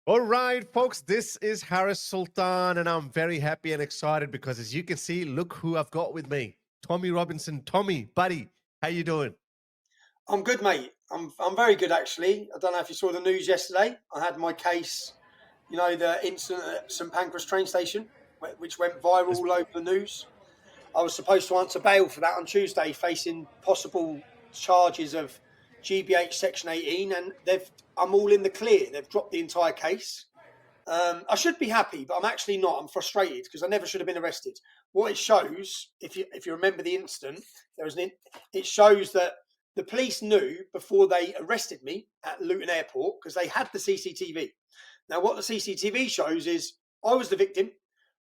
All right, folks, this is Harris Sultan, and I'm very happy and excited because, as you can see, look who I've got with me, Tommy Robinson. Tommy, buddy, how you doing? I'm good, mate. I'm very good, actually. I don't know if you saw the news yesterday. I had my case, the incident at St Pancras train station, which went viral It's all over the news. I was supposed to answer bail for that on Tuesday, facing possible charges of GBH Section 18, and I'm all in the clear. They've dropped the entire case. I should be happy, but I'm actually not. I'm frustrated because I never should have been arrested. What it shows, if you remember the incident, it shows that the police knew before they arrested me at Luton Airport because they had the CCTV. Now, what the CCTV shows is I was the victim.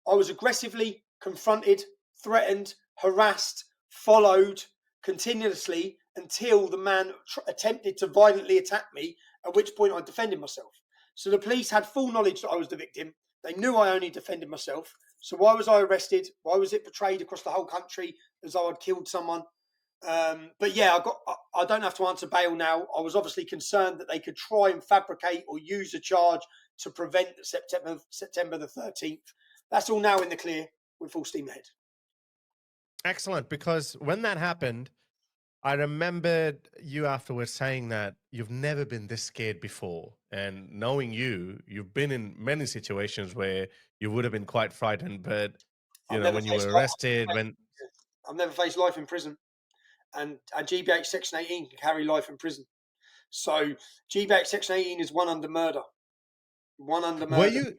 I was aggressively confronted, threatened, harassed, followed continuously until the man attempted to violently attack me, at which point I defended myself. So the police had full knowledge that I was the victim. They knew I only defended myself. So why was I arrested? Why was it portrayed across the whole country as though I'd killed someone? But yeah, I don't have to answer bail now. I was obviously concerned that they could try and fabricate or use a charge to prevent September the 13th. That's all now in the clear with full steam ahead. excellent because when that happened, I remembered you afterwards saying that you've never been this scared before. And knowing you, you've been in many situations where you would have been quite frightened. But, I've never when you were faced arrested, life. when I've never faced life in prison, and GBH Section 18 can carry life in prison. So GBH Section 18 is one under murder. One under were murder. you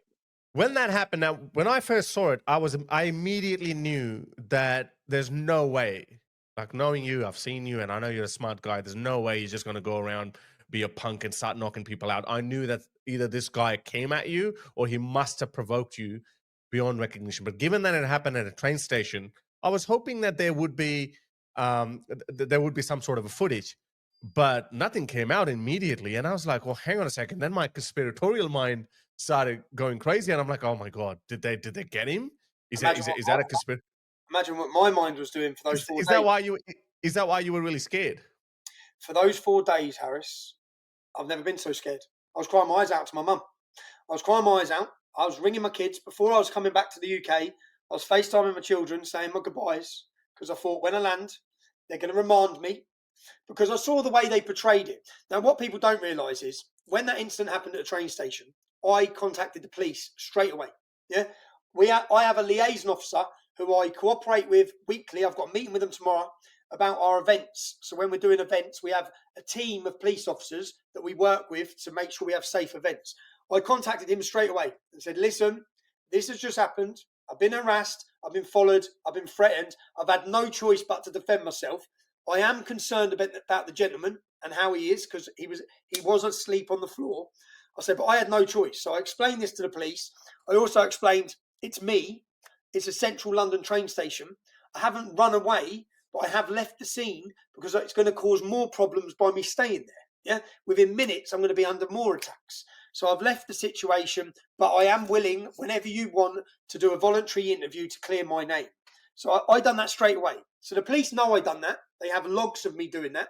when that happened, now when I first saw it, I immediately knew that there's no way, like knowing you, I've seen you and I know you're a smart guy, there's no way you're just going to go around, be a punk and start knocking people out. I knew that either this guy came at you or he must have provoked you beyond recognition. But given that it happened at a train station, I was hoping that there would be there would be some sort of a footage, but nothing came out immediately. And I was like, well, hang on a second. Then my conspiratorial mind started going crazy, and I'm like, oh my god, did they get him? Is that Imagine is that a conspiracy? imagine what my mind was doing for those 4 Is that days. why you were really scared? For those 4 days, Harris, I've never been so scared. I was crying my eyes out to my mum. I was crying my eyes out. I was ringing my kids before I was coming back to the UK. I was FaceTiming my children, saying my goodbyes because I thought when I land, they're going to remind me because I saw the way they portrayed it. Now, what people don't realise is when that incident happened at a train station, I contacted the police straight away. Yeah, I have a liaison officer who I cooperate with weekly. I've got a meeting with them tomorrow about our events. So when we're doing events, we have a team of police officers that we work with to make sure we have safe events. I contacted him straight away and said, listen, this has just happened. I've been harassed. I've been followed. I've been threatened. I've had no choice but to defend myself. I am concerned about the gentleman and how he is because he was asleep on the floor. I said, but I had no choice. So I explained this to the police. I also explained it's me. It's a central London train station. I haven't run away, but I have left the scene because it's going to cause more problems by me staying there. Yeah, within minutes, I'm going to be under more attacks. So I've left the situation, but I am willing, whenever you want, to do a voluntary interview to clear my name. So I done that straight away. So the police know I done that. They have logs of me doing that.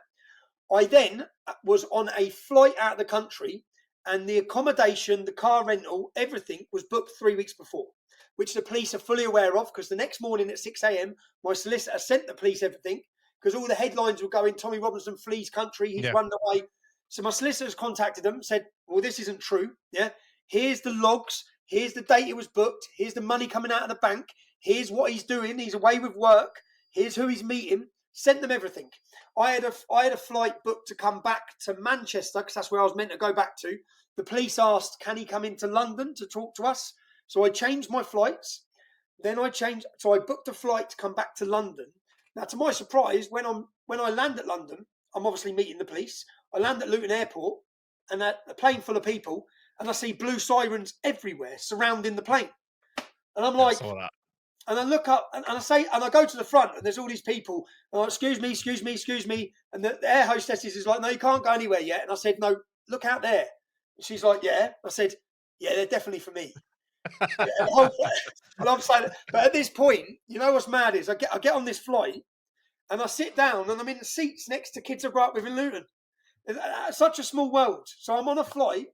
I then was on a flight out of the country, and the accommodation, the car rental, everything was booked 3 weeks before, which the police are fully aware of because the next morning at 6 a.m., my solicitor sent the police everything because all the headlines were going, Tommy Robinson flees country, he's Yeah. run away. So my solicitors contacted them, said, well, this isn't true. Yeah, here's the logs. Here's the date it was booked. Here's the money coming out of the bank. Here's what he's doing. He's away with work. Here's who he's meeting. Sent them everything. I had a flight booked to come back to Manchester because that's where I was meant to go back to. The police asked, can he come into London to talk to us? So I changed my flights. Then so I booked a flight to come back to London. Now, to my surprise, when I land at London, I'm obviously meeting the police. I land at Luton Airport, and a plane full of people, and I see blue sirens everywhere surrounding the plane. And I'm Yeah, I like, saw that. and I look up and I go to the front, and there's all these people. And I'm like, excuse me. And the air hostess is like, no, you can't go anywhere yet. And I said, no, look out there. And she's like, yeah. I said, yeah, they're definitely for me. Yeah, and I'm saying, but at this point, you know what's mad is I get on this flight and I sit down and I'm in the seats next to kids I grew up with in Luton. It's such a small world. So I'm on a flight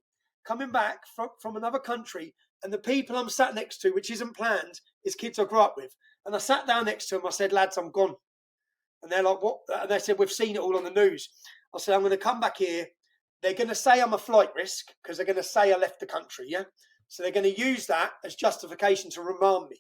coming back from another country, and the people I'm sat next to, which isn't planned, is kids I grew up with. And I sat down next to them. I said, lads, I'm gone. And they're like, what? And they said, we've seen it all on the news. I said, I'm going to come back here. They're going to say I'm a flight risk because they're going to say I left the country, yeah? So they're going to use that as justification to remand me.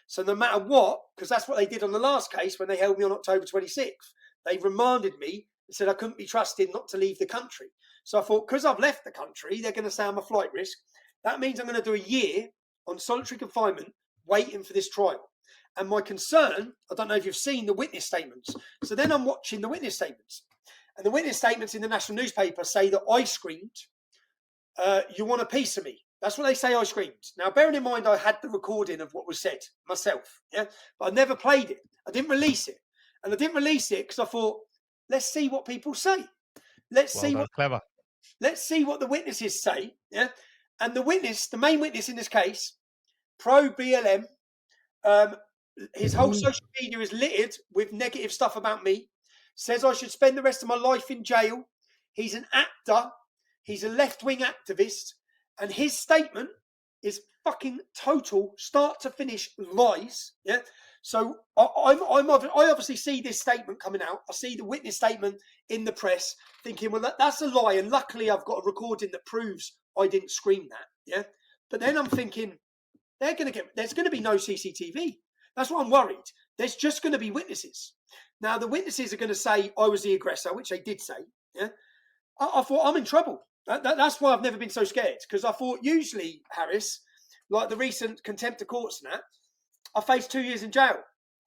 So no matter what, because that's what they did on the last case when they held me on October 26th, they remanded me and said I couldn't be trusted not to leave the country. So I thought, because I've left the country, they're going to say I'm a flight risk. That means I'm going to do a year on solitary confinement waiting for this trial. And my concern, I don't know if you've seen the witness statements. So then I'm watching the witness statements. And the witness statements in the national newspaper say that I screamed, you want a piece of me. That's what they say I screamed. Now, bearing in mind I had the recording of what was said myself, yeah, but I never played it. I didn't release it. And I didn't release it because I thought, let's see what people say. Let's see what the witnesses say, yeah. And the main witness in this case, pro BLM, his whole social media is littered with negative stuff about me. Says I should spend the rest of my life in jail. He's an actor. He's a left-wing activist. And his statement is fucking total, start to finish lies. Yeah. So I obviously see this statement coming out. I see the witness statement in the press thinking, well, that's a lie. And luckily I've got a recording that proves I didn't scream that. Yeah. But then I'm thinking there's going to be no CCTV. That's what I'm worried. There's just going to be witnesses. Now, the witnesses are going to say I was the aggressor, which they did say. Yeah, I thought I'm in trouble. That's why I've never been so scared, because I thought usually, Harris, like the recent contempt of courts and that, I face 2 years in jail.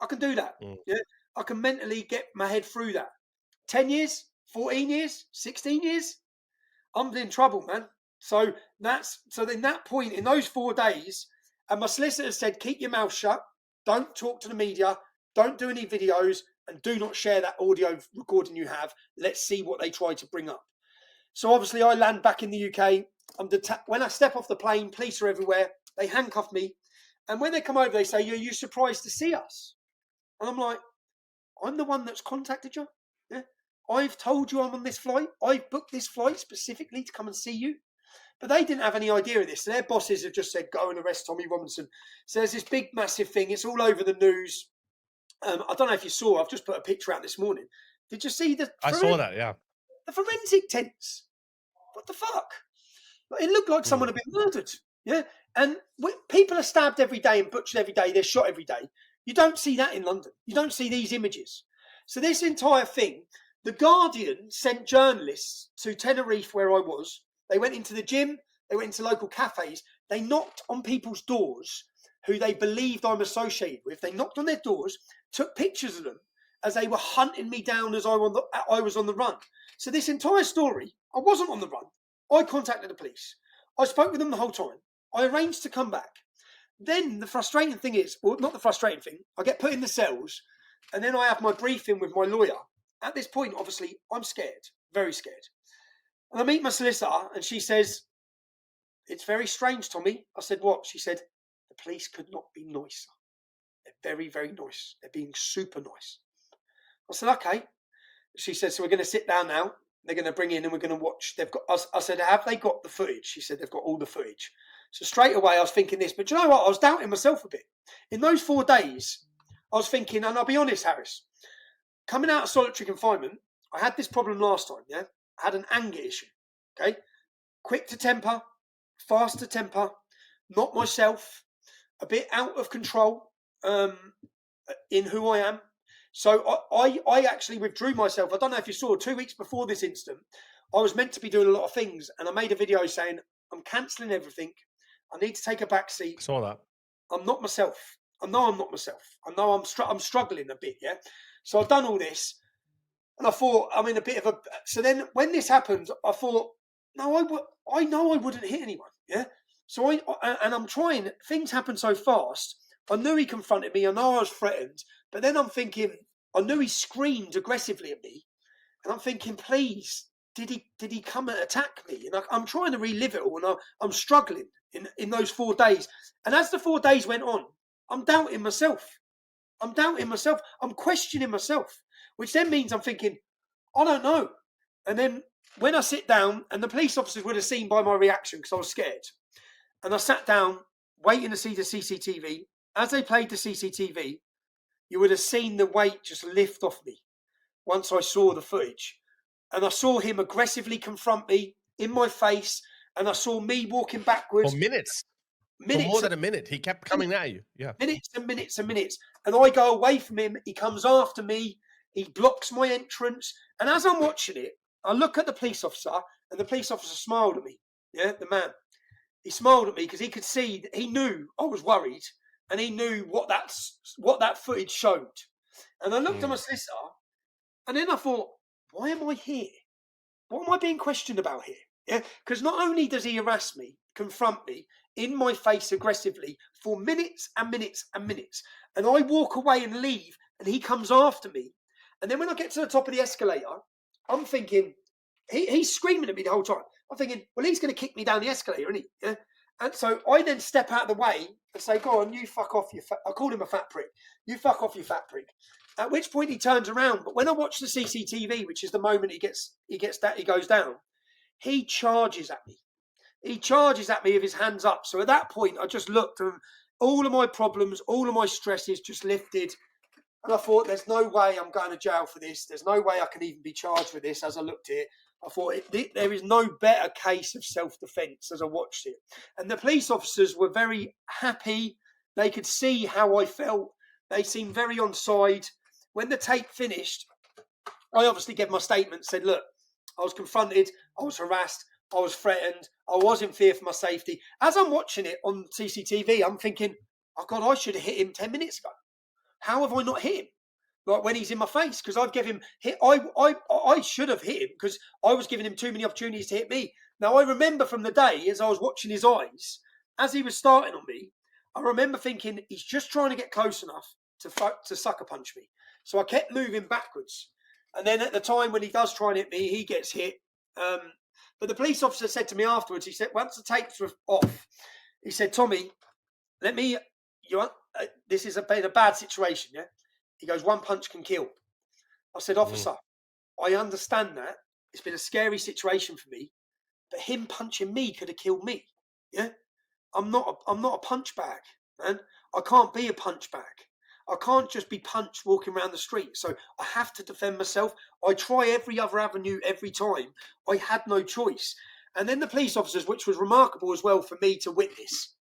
I can do that. Yeah, I can mentally get my head through that. 10 years, 14 years, 16 years, I'm in trouble, man. So then that point in those 4 days, and my solicitor said, keep your mouth shut. Don't talk to the media. Don't do any videos. And do not share that audio recording you have. Let's see what they try to bring up. So obviously I land back in the UK. When I step off the plane, police are everywhere. They handcuff me. And when they come over, they say, are you surprised to see us? And I'm like, I'm the one that's contacted you. Yeah? I've told you I'm on this flight. I've booked this flight specifically to come and see you. But they didn't have any idea of this. Their bosses have just said, go and arrest Tommy Robinson. So there's this big, massive thing. It's all over the news. I don't know if you saw, I've just put a picture out this morning. Did you see I saw that, yeah. The forensic tents. What the fuck? It looked like someone had been murdered. Yeah. And people are stabbed every day and butchered every day. They're shot every day. You don't see that in London. You don't see these images. So this entire thing, The Guardian sent journalists to Tenerife, where I was. They went into the gym. They went into local cafes. They knocked on people's doors who they believed I'm associated with. They knocked on their doors, took pictures of them as they were hunting me down as I was on the run. So this entire story, I wasn't on the run. I contacted the police. I spoke with them the whole time. I arranged to come back. Then the frustrating thing is, well, not the frustrating thing, I get put in the cells and then I have my briefing with my lawyer. At this point, obviously, I'm scared, very scared. And I meet my solicitor and she says, it's very strange, Tommy. I said, what? She said, the police could not be nicer. They're very, very nice. They're being super nice. I said, okay. She said, so we're going to sit down now. They're going to bring in and we're going to watch. I said, have they got the footage? She said, they've got all the footage. So straight away, I was thinking this. But you know what? I was doubting myself a bit. In those 4 days, I was thinking, and I'll be honest, Harris, coming out of solitary confinement, I had this problem last time, yeah? I had an anger issue, okay? Quick to temper, fast to temper, not myself, a bit out of control in who I am. So I actually withdrew myself. I don't know if you saw, 2 weeks before this incident, I was meant to be doing a lot of things. And I made a video saying, I'm cancelling everything. I need to take a back seat. I saw that. I'm not myself. I know I'm not myself. I know I'm struggling a bit, yeah? So I've done all this. And I thought, I'm in a bit of a... So then when this happened, I thought, no, I know I wouldn't hit anyone, yeah? So I'm trying. Things happen so fast. I knew he confronted me. I know I was threatened. But then I'm thinking, I knew he screamed aggressively at me. And I'm thinking, please, did he come and attack me? And I'm trying to relive it all. And I'm struggling in those 4 days. And as the 4 days went on, I'm doubting myself. I'm questioning myself, which then means I'm thinking, I don't know. And then when I sit down, and the police officers would have seen by my reaction because I was scared, and I sat down waiting to see the CCTV. As they played the CCTV, you would have seen the weight just lift off me once I saw the footage. And I saw him aggressively confront me in my face, and I saw me walking For backwards. minutes. For more Minutes than a minute. He kept coming at you. Yeah. minutes and minutes and minutes. And I go away from him. He comes after me. He blocks my entrance. And as I'm watching it, I look at the police officer, and the police officer smiled at me. Yeah, the man. He smiled at me because he could see that he knew I was worried, and he knew what that footage showed. And I looked at my solicitor, and then I thought, why am I here? What am I being questioned about here? Yeah, because not only does he harass me, confront me in my face aggressively for minutes and minutes and minutes, and I walk away and leave, and he comes after me. And then when I get to the top of the escalator, I'm thinking, he's screaming at me the whole time. I'm thinking, well, he's going to kick me down the escalator, isn't he? Yeah. And so I then step out of the way and say, go on, you fuck off, I called him a fat prick. You fuck off, you fat prick. At which point he turns around. But when I watch the CCTV, which is the moment he goes down, he charges at me. He charges at me with his hands up. So at that point, I just looked, and all of my problems, all of my stresses just lifted. And I thought, there's no way I'm going to jail for this. There's no way I can even be charged for this. As I looked at it, I thought there is no better case of self-defense as I watched it. And the police officers were very happy. They could see how I felt. They seemed very on side. When the tape finished, I obviously gave my statement, said, look, I was confronted, I was harassed, I was threatened, I was in fear for my safety. As I'm watching it on CCTV, I'm thinking, oh God, I should have hit him 10 minutes ago. How have I not hit him? Like when he's in my face, because I've given him hit. I should have hit him because I was giving him too many opportunities to hit me. Now I remember from the day as I was watching his eyes as he was starting on me, I remember thinking he's just trying to get close enough to sucker punch me. So I kept moving backwards, and then at the time when he does try and hit me, he gets hit. But the police officer said to me afterwards, he said, once the tapes were off, he said, Tommy, this is a bad situation, yeah? He goes, one punch can kill. I said, officer, I understand that. It's been a scary situation for me, but him punching me could have killed me, yeah? I'm not a punch bag, man. I can't be a punch bag. I can't just be punched walking around the street. So I have to defend myself. I try every other avenue every time. I had no choice. And then the police officers, which was remarkable as well for me to witness,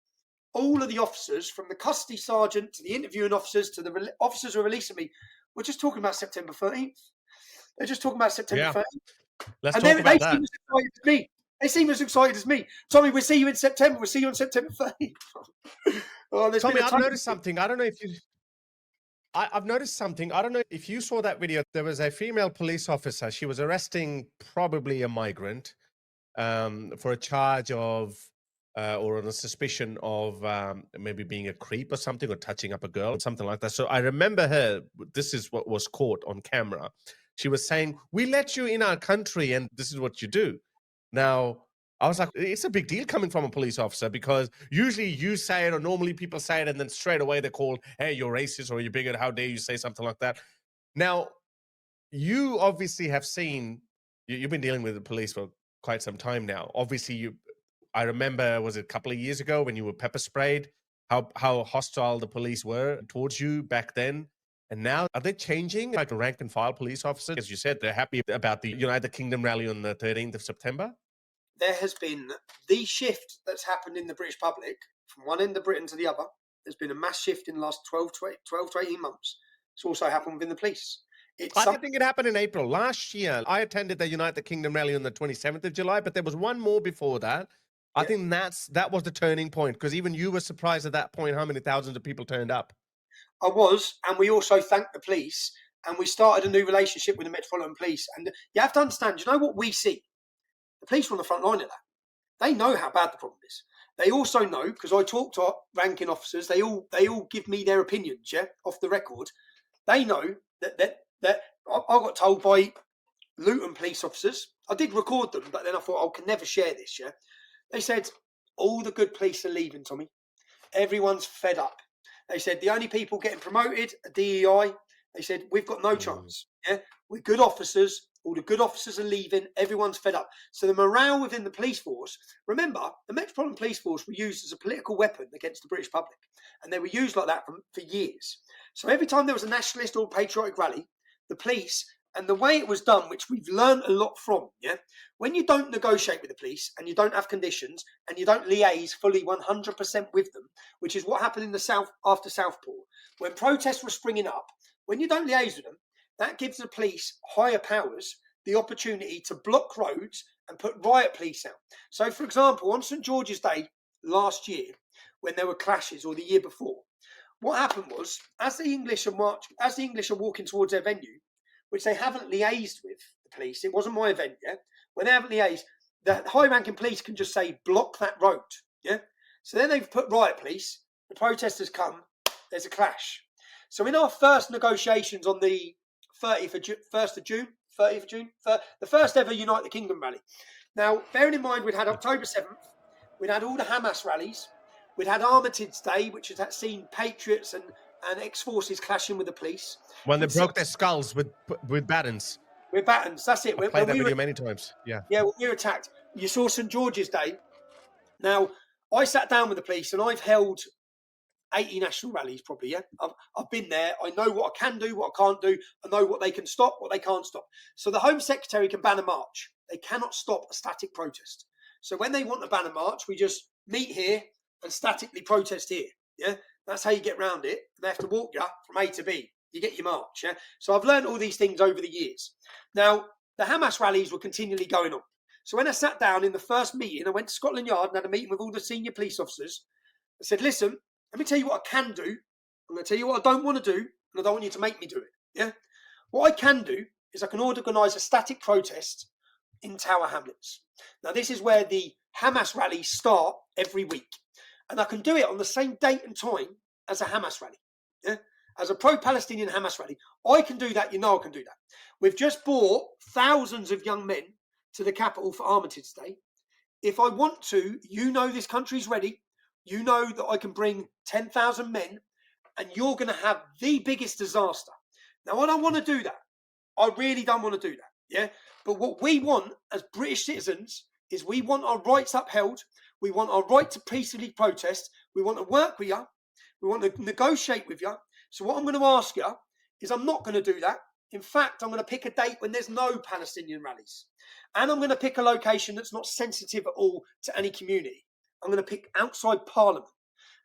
all of the officers, from the custody sergeant to the interviewing officers to the officers who are releasing me, were just talking about September 13th. They're just talking about September 13th. Let's and talk then about they that. seem as excited as me. They seem as excited as me. Tommy, we'll see you in September. We'll see you on September 13th. Tommy, I've noticed something. I don't know if you... I've noticed something. I don't know if you saw that video. There was a female police officer. She was arresting probably a migrant for a charge of or on a suspicion of maybe being a creep or something, or touching up a girl or something like that. So I remember her. This is what was caught on camera. She was saying, we let you in our country and this is what you do. Now, I was like, it's a big deal coming from a police officer, because usually you say it, or normally people say it, and then straight away they're called, hey, you're racist, or you're bigot, how dare you say something like that. Now, you obviously have seen, you've been dealing with the police for quite some time now. Obviously, I remember, was it a couple of years ago when you were pepper sprayed, how hostile the police were towards you back then. And now, are they changing, like a rank and file police officer? As you said, they're happy about the United Kingdom rally on the 13th of September. There has been the shift that's happened in the British public from one end of Britain to the other. There's been a mass shift in the last 12 to 18 months. It's also happened within the police. I think it happened in April. Last year, I attended the United Kingdom rally on the 27th of July, but there was one more before that. I think that was the turning point, because even you were surprised at that point how many thousands of people turned up. I was, and we also thanked the police, and we started a new relationship with the Metropolitan Police. And you have to understand, you know what we see? The police are on the front line of that. They know how bad the problem is. They also know, because I talk to ranking officers, they all give me their opinions, yeah, off the record. They know that I got told by Luton police officers. I did record them, but then I thought I can never share this, yeah. They said, all the good police are leaving, Tommy. Everyone's fed up. They said, the only people getting promoted are DEI. They said, we've got no chance. Yeah, we're good officers. All the good officers are leaving. Everyone's fed up. So the morale within the police force, remember, the Metropolitan Police Force were used as a political weapon against the British public. And they were used like that for years. So every time there was a nationalist or patriotic rally, the police, and the way it was done, which we've learned a lot from, when you don't negotiate with the police and you don't have conditions and you don't liaise fully 100% with them, which is what happened in the South after Southport, when protests were springing up, when you don't liaise with them, that gives the police higher powers the opportunity to block roads and put riot police out. So, for example, on St George's Day last year, when there were clashes, or the year before, what happened was, as the English are walking towards their venue, which they haven't liaised with the police, it wasn't my event yet. When they haven't liaised, the high-ranking police can just say, block that road. So then they've put riot police, the protesters come, there's a clash. So in our first negotiations on the 30th of June, the first ever Unite the Kingdom rally. Now, bearing in mind, we'd had October 7th, we'd had all the Hamas rallies, we'd had Armitage Day, which has seen Patriots and ex-forces clashing with the police. When they broke their skulls with batons. With batons, that's it. I've played that video many times. Yeah. Yeah, when we were attacked. You saw St George's Day. Now, I sat down with the police and I've held 80 national rallies probably, I've been there. I know what I can do, what I can't do. I know what they can stop, what they can't stop. So the Home Secretary can ban a march. They cannot stop a static protest. So when they want to ban a march, we just meet here and statically protest here. That's how you get around it. They have to walk you from A to B. You get your march. So I've learned all these things over the years. Now, the Hamas rallies were continually going on. So when I sat down in the first meeting, I went to Scotland Yard and had a meeting with all the senior police officers. I said, listen, let me tell you what I can do. I'm going to tell you what I don't want to do, and I don't want you to make me do it. What I can do is I can organise a static protest in Tower Hamlets. Now, this is where the Hamas rallies start every week. And I can do it on the same date and time as a Hamas rally. As a pro-Palestinian Hamas rally. I can do that. You know I can do that. We've just brought thousands of young men to the capital for Armitage Day. If I want to, this country's ready. You know that I can bring 10,000 men and you're going to have the biggest disaster. Now, I don't want to do that. I really don't want to do that. But what we want as British citizens is we want our rights upheld. We want our right to peacefully protest. We want to work with you. We want to negotiate with you. So what I'm going to ask you is I'm not going to do that. In fact, I'm going to pick a date when there's no Palestinian rallies. And I'm going to pick a location that's not sensitive at all to any community. I'm going to pick outside Parliament.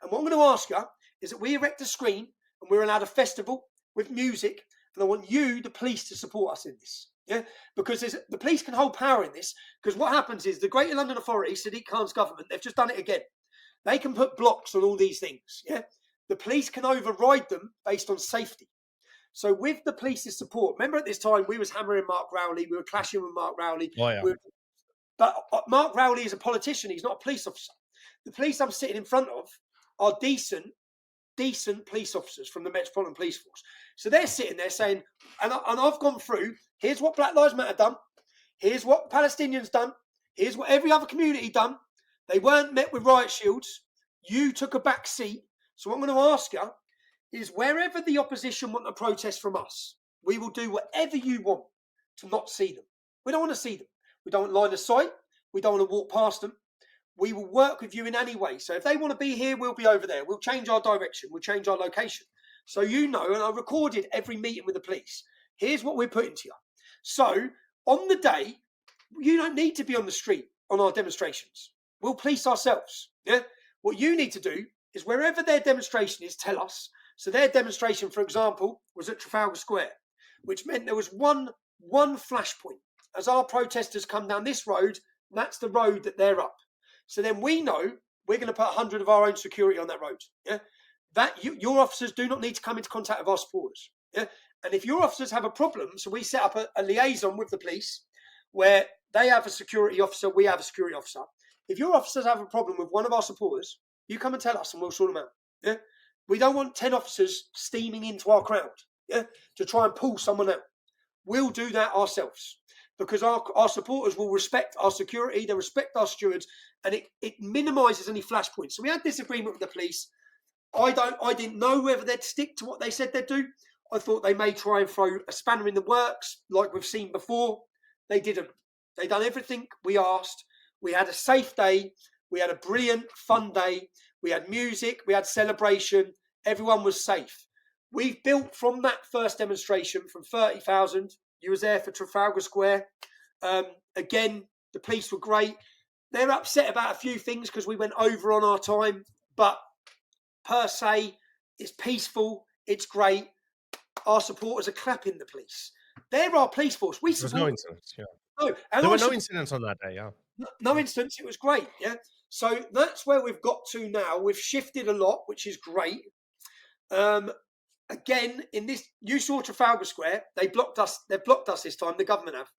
And what I'm going to ask you is that we erect a screen and we're allowed a festival with music. And I want you, the police, to support us in this. Because the police can hold power in this. Because what happens is the Greater London Authority, Sadiq Khan's government, they've just done it again. They can put blocks on all these things. The police can override them based on safety. So with the police's support, remember at this time we was hammering Mark Rowley, we were clashing with Mark Rowley. Oh, yeah. But Mark Rowley is a politician, he's not a police officer. The police I'm sitting in front of are decent police officers from the Metropolitan Police Force. So they're sitting there saying, and I've gone through, here's what Black Lives Matter done, here's what Palestinians done, here's what every other community done. They weren't met with riot shields. You took a back seat. So what I'm going to ask you is wherever the opposition want to protest from us, we will do whatever you want to not see them. We don't want to see them. We don't want line of sight. We don't want to walk past them. We will work with you in any way. So if they want to be here, we'll be over there. We'll change our direction. We'll change our location. So and I recorded every meeting with the police. Here's what we're putting to you. So on the day, you don't need to be on the street on our demonstrations. We'll police ourselves. What you need to do is wherever their demonstration is, tell us. So their demonstration, for example, was at Trafalgar Square, which meant there was one flashpoint. As our protesters come down this road, that's the road that they're up. So then we know we're going to put 100 of our own security on that road. Your officers do not need to come into contact with our supporters. And if your officers have a problem, so we set up a liaison with the police where they have a security officer, we have a security officer. If your officers have a problem with one of our supporters, you come and tell us and we'll sort them out. We don't want 10 officers steaming into our crowd to try and pull someone out. We'll do that ourselves because our supporters will respect our security, they respect our stewards, and it minimises any flashpoints. So we had this agreement with the police. I didn't know whether they'd stick to what they said they'd do. I thought they may try and throw a spanner in the works, like we've seen before. They didn't. They done everything we asked. We had a safe day. We had a brilliant, fun day. We had music. We had celebration. Everyone was safe. We've built from that first demonstration from 30,000. You was there for Trafalgar Square. Again, the police were great. They're upset about a few things because we went over on our time, but per se, it's peaceful. It's great. Our supporters are clapping the police. They're our police force. We There was no support. incidents. Yeah, No, and there were no incidents on that day. Yeah, no instance. It was great. Yeah. So that's where we've got to now. We've shifted a lot, which is great. Again, in this, you saw Trafalgar Square. They blocked us. They've blocked us this time. The government have.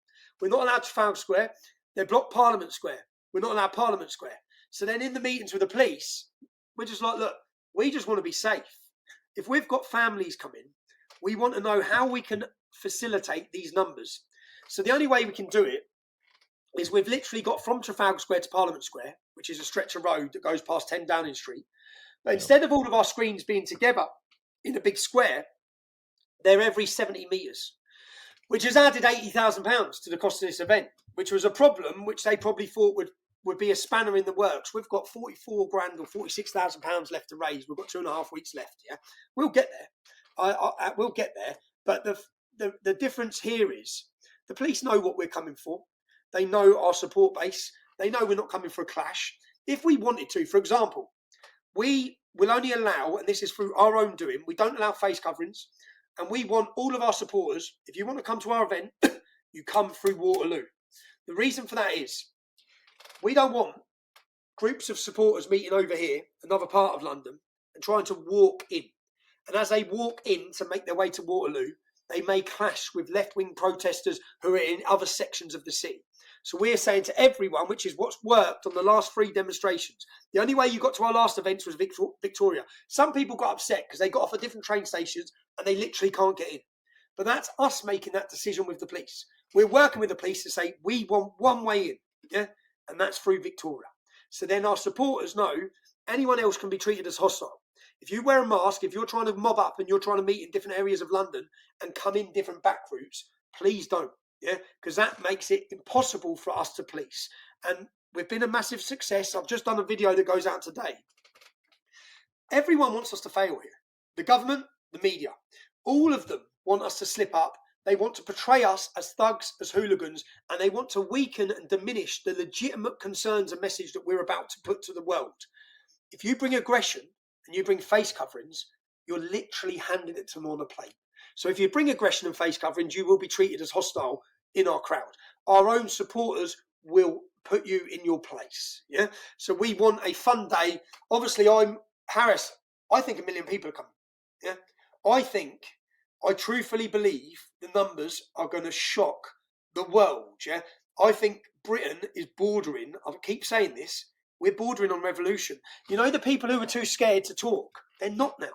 We're not allowed Trafalgar Square. They blocked Parliament Square. We're not allowed Parliament Square. So then, in the meetings with the police, we're just like, look, we just want to be safe. If we've got families coming, we want to know how we can facilitate these numbers. So the only way we can do it is we've literally got from Trafalgar Square to Parliament Square, which is a stretch of road that goes past 10 Downing Street. But instead of all of our screens being together in a big square, they're every 70 metres, which has added £80,000 to the cost of this event, which was a problem which they probably thought would be a spanner in the works. We've got 44 grand or £46,000 left to raise. We've got 2.5 weeks left. Yeah, we'll get there. We'll get there. But the difference here is the police know what we're coming for. They know our support base. They know we're not coming for a clash. If we wanted to, for example, we will only allow, and this is through our own doing, we don't allow face coverings. And we want all of our supporters, if you want to come to our event, you come through Waterloo. The reason for that is we don't want groups of supporters meeting over here, another part of London, and trying to walk in. And as they walk in to make their way to Waterloo, they may clash with left-wing protesters who are in other sections of the city. So we're saying to everyone, which is what's worked on the last 3 demonstrations. The only way you got to our last events was Victoria. Some people got upset because they got off at different train stations and they literally can't get in. But that's us making that decision with the police. We're working with the police to say we want one way in, yeah, and that's through Victoria. So then our supporters know anyone else can be treated as hostile. If you wear a mask, if you're trying to mob up and you're trying to meet in different areas of London and come in different back routes, please don't. Yeah, because that makes it impossible for us to police. And we've been a massive success. I've just done a video that goes out today. Everyone wants us to fail here. The government, the media, all of them want us to slip up. They want to portray us as thugs, as hooligans, and they want to weaken and diminish the legitimate concerns and message that we're about to put to the world. If you bring aggression and you bring face coverings, you're literally handing it to them on a plate. So if you bring aggression and face coverings, you will be treated as hostile in our crowd. Our own supporters will put you in your place. Yeah. So we want a fun day. Obviously, Harris. I think 1 million people are coming. Yeah. I truthfully believe the numbers are going to shock the world. Yeah. I think Britain is bordering. I keep saying this. We're bordering on revolution. You know, the people who were too scared to talk, they're not now.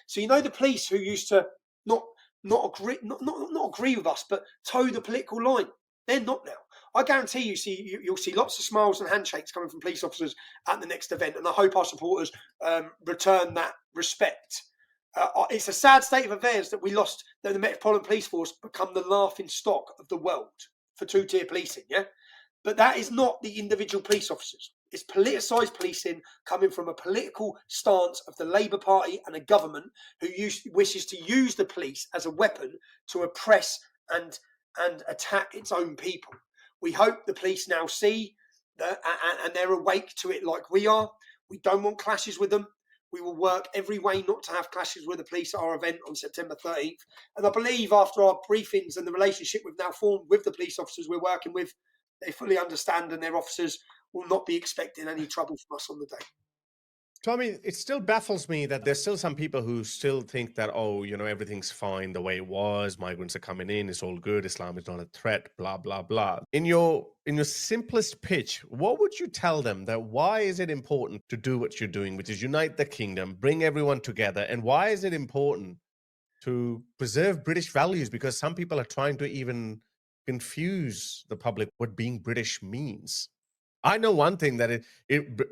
So you know the police who used to not agree with us, but toe the political line. They're not now. I guarantee you'll see lots of smiles and handshakes coming from police officers at the next event, and I hope our supporters return that respect. It's a sad state of affairs that we lost, that the Metropolitan Police Force become the laughing stock of the world for 2-tier policing, yeah? But that is not the individual police officers. It's politicised policing coming from a political stance of the Labour Party and a government who wishes to use the police as a weapon to oppress and attack its own people. We hope the police now see that and they're awake to it like we are. We don't want clashes with them. We will work every way not to have clashes with the police at our event on September 13th. And I believe after our briefings and the relationship we've now formed with the police officers we're working with, they fully understand and their officers will not be expecting any trouble from us on the day. Tommy, it still baffles me that there's still some people who still think that, oh, you know, everything's fine the way it was. Migrants are coming in. It's all good. Islam is not a threat, blah, blah, blah. In your simplest pitch, what would you tell them that why is it important to do what you're doing, which is unite the kingdom, bring everyone together? And why is it important to preserve British values? Because some people are trying to even confuse the public what being British means. I know one thing, that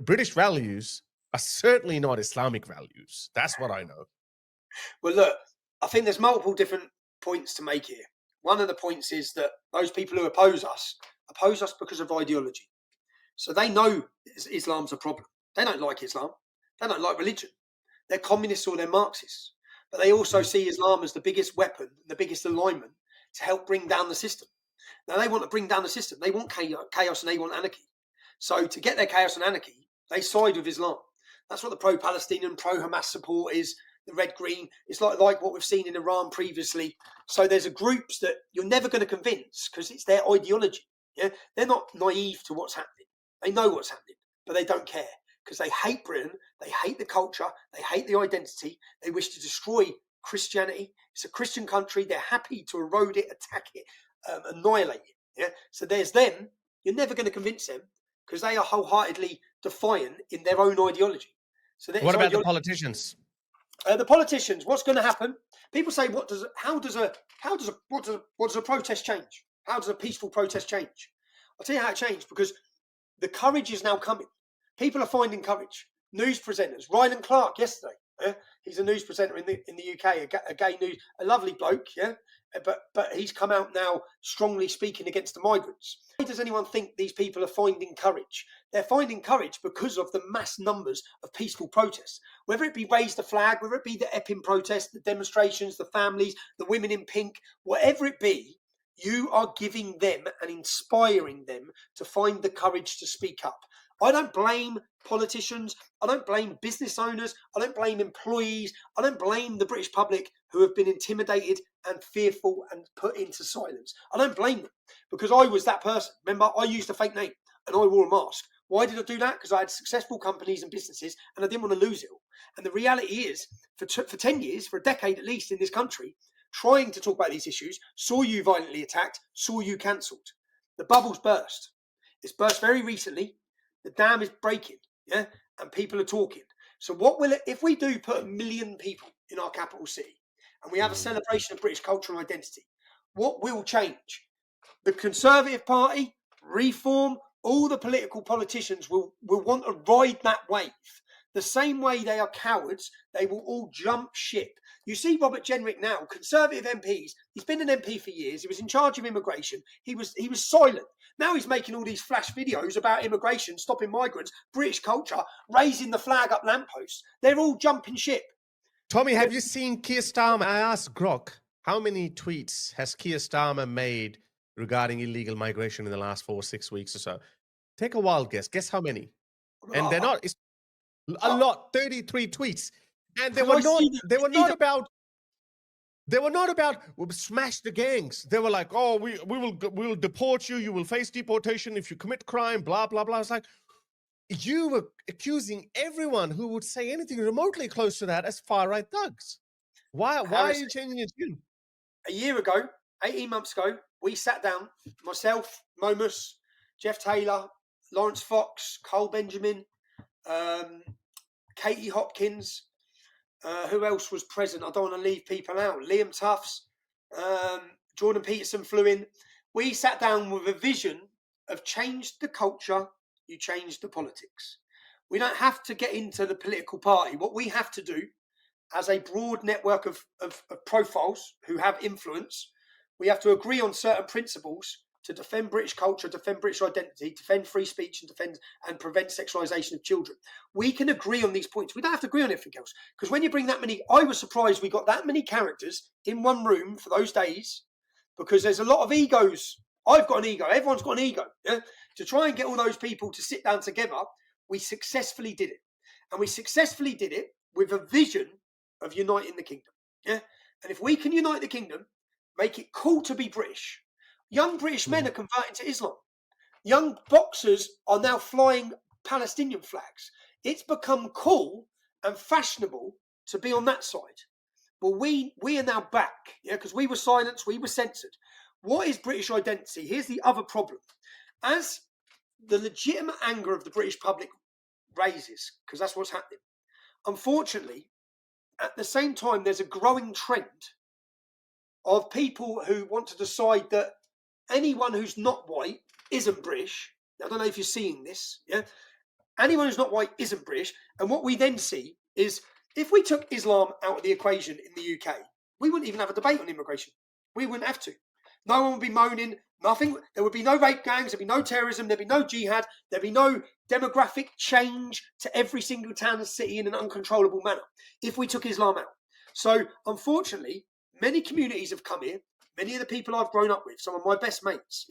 British values are certainly not Islamic values. That's what I know. Well, look, I think there's multiple different points to make here. One of the points is that those people who oppose us because of ideology. So they know Islam's a problem. They don't like Islam. They don't like religion. They're communists or they're Marxists. But they also see Islam as the biggest weapon, the biggest alignment to help bring down the system. Now, they want to bring down the system. They want chaos and they want anarchy. So to get their chaos and anarchy, they side with Islam. That's what the pro-Palestinian, pro-Hamas support is, the red-green. It's like what we've seen in Iran previously. So there's groups that you're never going to convince because it's their ideology. Yeah, they're not naive to what's happening. They know what's happening, but they don't care because they hate Britain. They hate the culture. They hate the identity. They wish to destroy Christianity. It's a Christian country. They're happy to erode it, attack it, annihilate it. Yeah. So there's them. You're never going to convince them because they are wholeheartedly defiant in their own ideology. So what about the politicians? The politicians, what's going to happen? People say, how does a protest change? How does a peaceful protest change? I'll tell you how it changed, because the courage is now coming. People are finding courage. News presenters, Ryan Clark yesterday. He's a news presenter in the UK, a gay news, a lovely bloke, yeah. But he's come out now strongly speaking against the migrants. Why does anyone think these people are finding courage? They're finding courage because of the mass numbers of peaceful protests. Whether it be raise the flag, whether it be the Epping protest, the demonstrations, the families, the women in pink, whatever it be, you are giving them and inspiring them to find the courage to speak up. I don't blame politicians. I don't blame business owners. I don't blame employees. I don't blame the British public who have been intimidated and fearful and put into silence. I don't blame them, because I was that person. Remember, I used a fake name and I wore a mask. Why did I do that? Because I had successful companies and businesses and I didn't want to lose it all. And the reality is, for 10 years, for a decade at least in this country, trying to talk about these issues, saw you violently attacked, saw you cancelled. The bubble's burst. It's burst very recently. The dam is breaking, yeah, and people are talking. So what will it, if we do put 1 million people in our capital city and we have a celebration of British culture and identity, what will change? The Conservative Party, Reform, all the political politicians will want to ride that wave. The same way they are cowards, they will all jump ship. You see Robert Jenrick now, Conservative MPs, he's been an MP for years, he was in charge of immigration, he was silent. Now he's making all these flash videos about immigration, stopping migrants, British culture, raising the flag up lampposts. They're all jumping ship. Tommy, have you seen Keir Starmer? I asked Grok, how many tweets has Keir Starmer made regarding illegal migration in the last 4 or 6 weeks or so? Take a wild guess. Guess how many? And they're not... It's a lot, 33 tweets. And they were not about we'll smash the gangs. They were like, oh, we will deport you. You will face deportation if you commit crime, blah, blah, blah. It's like, you were accusing everyone who would say anything remotely close to that as far-right thugs. Why are you changing your tune? A year ago, 18 months ago, we sat down, myself, Momus, Jeff Taylor, Lawrence Fox, Cole Benjamin, Katie Hopkins, who else was present? I don't want to leave people out. Liam Tufts, Jordan Peterson flew in. We sat down with a vision of change the culture, you change the politics. We don't have to get into the political party. What we have to do as a broad network of profiles who have influence, we have to agree on certain principles to defend British culture, defend British identity, defend free speech, and prevent sexualisation of children. We can agree on these points. We don't have to agree on everything else. Because when you bring that many, I was surprised we got that many characters in one room for those days, because there's a lot of egos. I've got an ego. Everyone's got an ego. Yeah? To try and get all those people to sit down together, we successfully did it. And we successfully did it with a vision of uniting the kingdom. Yeah. And if we can unite the kingdom, make it cool to be British. Young British men are converting to Islam. Young boxers are now flying Palestinian flags. It's become cool and fashionable to be on that side. Well, we are now back, yeah, because we were silenced, we were censored. What is British identity? Here's the other problem. As the legitimate anger of the British public raises, because that's what's happening, unfortunately, at the same time, there's a growing trend of people who want to decide that anyone who's not white isn't British. I don't know if you're seeing this. Yeah, anyone who's not white isn't British. And what we then see is, if we took Islam out of the equation in the UK, we wouldn't even have a debate on immigration. We wouldn't have to. No one would be moaning, nothing. There would be no rape gangs, there'd be no terrorism, there'd be no jihad, there'd be no demographic change to every single town and city in an uncontrollable manner if we took Islam out. So, unfortunately, many communities have come here. Many of the people I've grown up with, some of my best mates,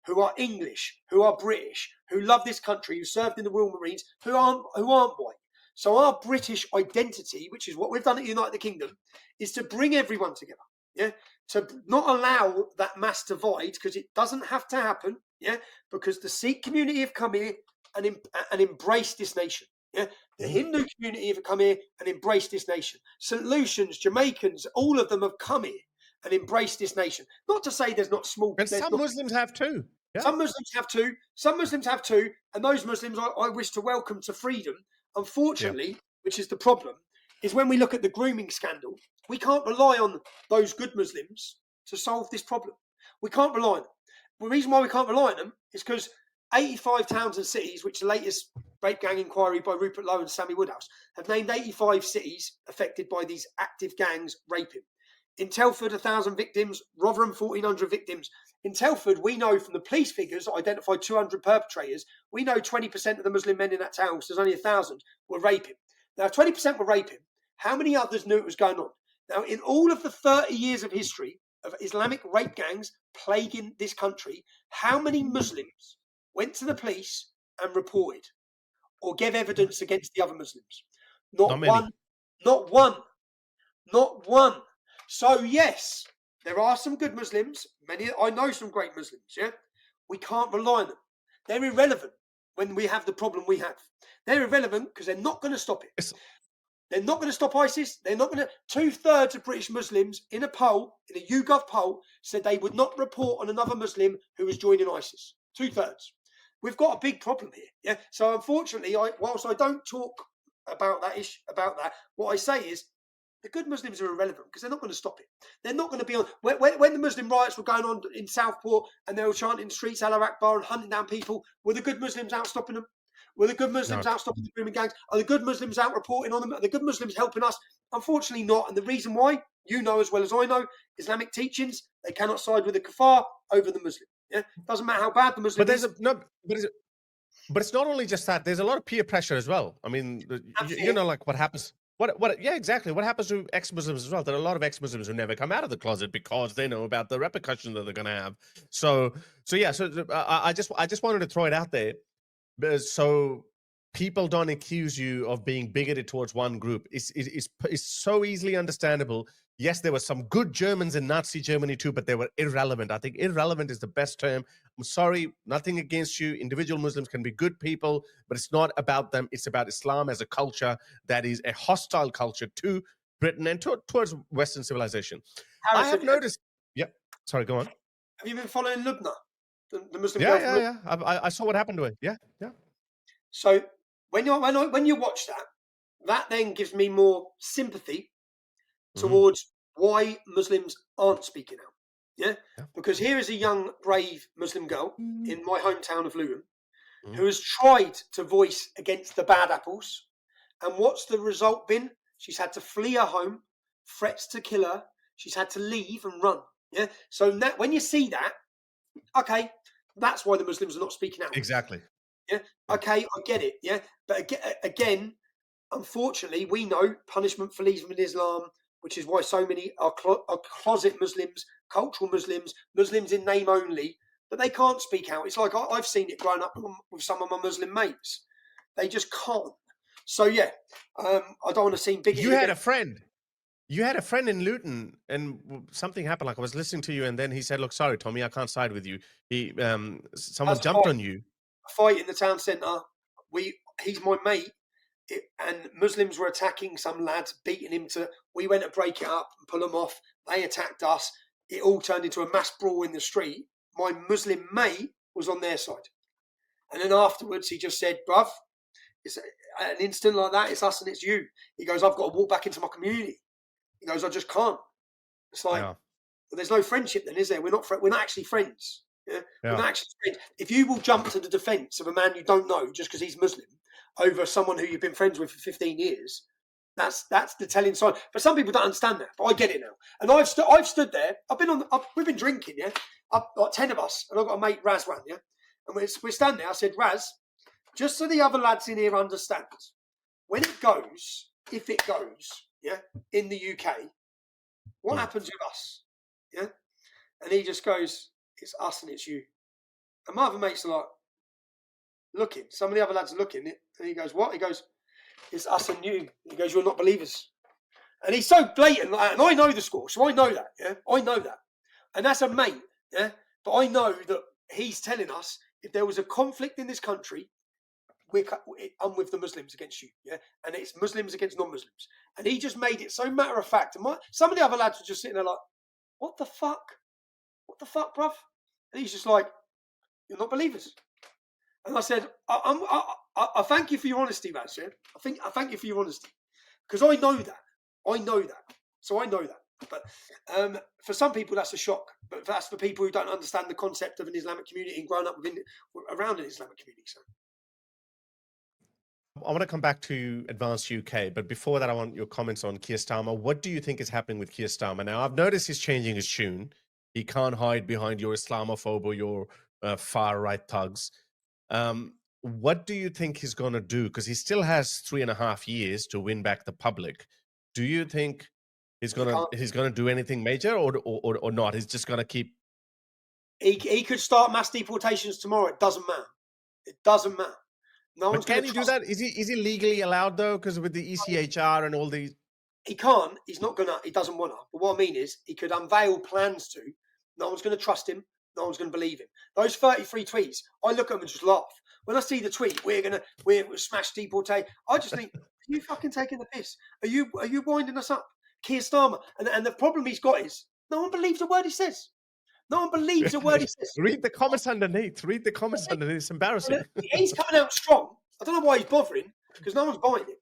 who are English, who are British, who love this country, who served in the Royal Marines, who aren't white. So our British identity, which is what we've done at United Kingdom, is to bring everyone together, to not allow that mass divide, because it doesn't have to happen, because the Sikh community have come here and embraced this nation, the Hindu community have come here and embraced this nation. St. Lucians, Jamaicans, all of them have come here and embraced this nation. Not to say there's not small... And some Muslims have too. Yeah. Some Muslims have too. Some Muslims have too. And those Muslims I wish to welcome to freedom. Unfortunately, which is the problem, is when we look at the grooming scandal, we can't rely on those good Muslims to solve this problem. We can't rely on them. The reason why we can't rely on them is because 85 towns and cities, which the latest rape gang inquiry by Rupert Lowe and Sammy Woodhouse, have named 85 cities affected by these active gangs raping. In Telford, 1,000 victims. Rotherham, 1,400 victims. In Telford, we know from the police figures that identified 200 perpetrators, we know 20% of the Muslim men in that town, because there's only 1,000, were raping. Now, 20% were raping. How many others knew it was going on? Now, in all of the 30 years of history of Islamic rape gangs plaguing this country, how many Muslims went to the police and reported or gave evidence against the other Muslims? Not one. Not one. Not one. So, yes, there are some good Muslims. I know some great Muslims, We can't rely on them. They're irrelevant when we have the problem we have. They're irrelevant because they're not going to stop it. They're not going to stop ISIS. They're not going to... 2/3 of British Muslims in a poll, in a YouGov poll, said they would not report on another Muslim who was joining ISIS. 2/3. We've got a big problem here, So, unfortunately, whilst I don't talk about that, what I say is, the good Muslims are irrelevant because they're not going to stop it. They're not going to be on... When the Muslim riots were going on in Southport and they were chanting in the streets, Allah Akbar, and hunting down people, were the good Muslims out stopping them? Were the good Muslims out stopping the grooming gangs? Are the good Muslims out reporting on them? Are the good Muslims helping us? Unfortunately not. And the reason why, you know as well as I know, Islamic teachings, they cannot side with the kafar over the Muslim. Doesn't matter how bad the Muslim is. But it's not only just that. There's a lot of peer pressure as well. I mean, like what happens... Yeah, exactly. What happens to ex-Muslims as well? There are a lot of ex-Muslims who never come out of the closet because they know about the repercussions that they're going to have. I just wanted to throw it out there, so people don't accuse you of being bigoted towards one group. It's so easily understandable. Yes, there were some good Germans in Nazi Germany too, but they were irrelevant. I think irrelevant is the best term. I'm sorry, nothing against you. Individual Muslims can be good people, but it's not about them. It's about Islam as a culture that is a hostile culture to Britain and towards Western civilization. Harris, I have noticed... Yeah, sorry, go on. Have you been following Lubna, the Muslim girl? Yeah. I saw what happened to her. Yeah. So when you watch that then gives me more sympathy towards why Muslims aren't speaking out. Because here is a young, brave Muslim girl in my hometown of Luton who has tried to voice against the bad apples. And what's the result been? She's had to flee her home, threats to kill her. She's had to leave and run. So when you see that, okay, that's why the Muslims are not speaking out. Exactly. Okay, I get it. But again, unfortunately, we know punishment for leaving Islam, which is why so many are closet Muslims, cultural Muslims, Muslims in name only, that they can't speak out. It's like I've seen it growing up with some of my Muslim mates. They just can't. So, I don't want to seem big. You had a friend. You had a friend in Luton, and something happened. Like I was listening to you, and then he said, "Look, sorry, Tommy, I can't side with you." Someone jumped on you. A fight in the town centre. He's my mate. And Muslims were attacking some lads, beating him we went to break it up and pull them off. They attacked us. It all turned into a mass brawl in the street. My Muslim mate was on their side. And then afterwards, he just said, bruv, it's an instant like that, it's us and it's you. He goes, I've got to walk back into my community. He goes, I just can't. It's like, well, there's no friendship then, is there? We're not actually friends. We're not actually friends. If you will jump to the defence of a man you don't know just because he's Muslim over someone who you've been friends with for 15 years, That's the telling sign. But some people don't understand that. But I get it now. And I've stood there. We've been drinking, yeah. Like 10 of us, and I've got a mate Razwan, yeah. And we're standing there. I said, Raz, just so the other lads in here understand, when it goes, if it goes, yeah, in the UK, what happens with us, yeah? And he just goes, it's us and it's you. And my other mates are like looking. Some of the other lads are looking, and he goes, what? He goes, it's us and you. He goes, you're not believers. And he's so blatant, and I know the score, so I know that, yeah? I know that. And that's a mate, yeah? But I know that he's telling us if there was a conflict in this country, I'm with the Muslims against you, yeah? And it's Muslims against non-Muslims. And he just made it so matter of fact. And some of the other lads were just sitting there like, what the fuck? What the fuck, bruv? And he's just like, you're not believers. And I said, I thank you for your honesty, Raz, yeah? I thank you for your honesty. Because I know that. I know that. So I know that. But for some people, that's a shock. But that's for people who don't understand the concept of an Islamic community and grown up around an Islamic community. So. I want to come back to Advanced UK, but before that, I want your comments on Keir Starmer. What do you think is happening with Keir Starmer now? I've noticed he's changing his tune. He can't hide behind your Islamophobe or your far-right thugs. What do you think he's going to do? Because he still has 3.5 years to win back the public. Do you think he's going to do anything major or not? He's just going to keep... He could start mass deportations tomorrow. It doesn't matter. It doesn't matter. No one's can he do that? Is he legally allowed though? Because with the ECHR and all these, he can't. He's not gonna. He doesn't want to. But what I mean is, he could unveil plans to. No one's going to trust him. No one's going to believe him. Those 33 tweets, I look at them and just laugh. When I see the tweet, we're smash deportation. I just think, are you fucking taking the piss? Are you winding us up? Keir Starmer, and the problem he's got is no one believes a word he says. No one believes a word he says. Read the comments underneath. Read the comments underneath. It's embarrassing. He's coming out strong. I don't know why he's bothering, because no one's buying it.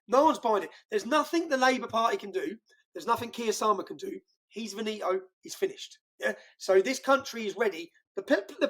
No one's buying it. There's nothing the Labour Party can do. There's nothing Keir Starmer can do. He's finito. He's finished. Yeah. So this country is ready. The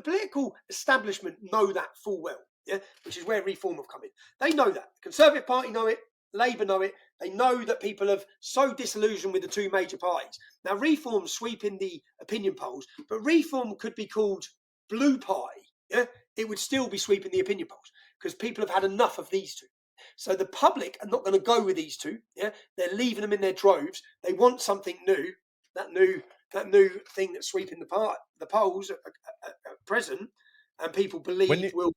political establishment know that full well. Yeah. Which is where reform have come in. They know that. The Conservative Party know it. Labour know it. They know that people have so disillusioned with the two major parties. Now, reform's sweeping the opinion polls, but reform could be called blue party. Yeah, it would still be sweeping the opinion polls because people have had enough of these two. So the public are not going to go with these two. Yeah, they're leaving them in their droves. They want something new. That new thing that's sweeping the polls at present, and people believe will.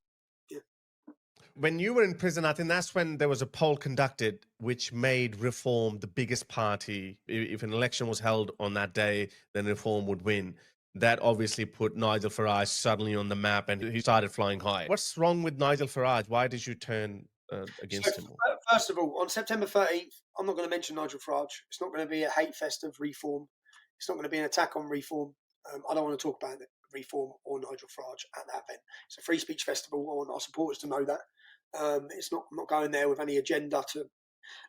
When you were in prison, I think that's when there was a poll conducted which made Reform the biggest party. If an election was held on that day, then Reform would win. That obviously put Nigel Farage suddenly on the map and he started flying high. What's wrong with Nigel Farage? Why did you turn against him? First of all, on September 13th, I'm not going to mention Nigel Farage. It's not going to be a hate fest of Reform. It's not going to be an attack on Reform. I don't want to talk about Reform or Nigel Farage at that event. It's a free speech festival. I want our supporters to know that. I'm not going there with any agenda to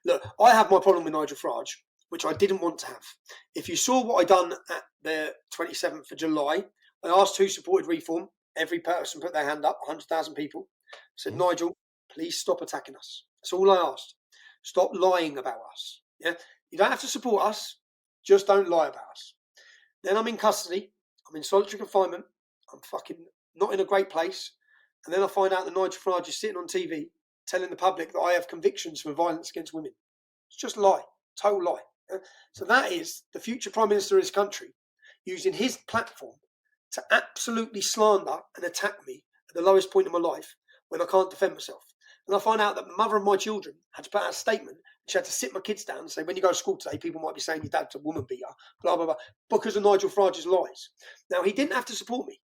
look. I have my problem with Nigel Farage, which I didn't want to have. If you saw what I done at the 27th of July, I asked who supported Reform. Every person put their hand up, 100,000 people. I said, Nigel, please stop attacking us. That's all I asked. Stop lying about us. Yeah, you don't have to support us. Just don't lie about us. Then I'm in custody. I'm in solitary confinement. I'm fucking not in a great place. And then I find out that Nigel Farage is sitting on TV telling the public that I have convictions for violence against women. It's just a lie. Total lie. Yeah? So that is the future Prime Minister of this country using his platform to absolutely slander and attack me at the lowest point in my life when I can't defend myself. And I find out that the mother of my children had to put out a statement. She had to sit my kids down and say, when you go to school today, people might be saying your dad's a woman beater, blah, blah, blah, because of Nigel Farage's lies. Now, he didn't have to support me.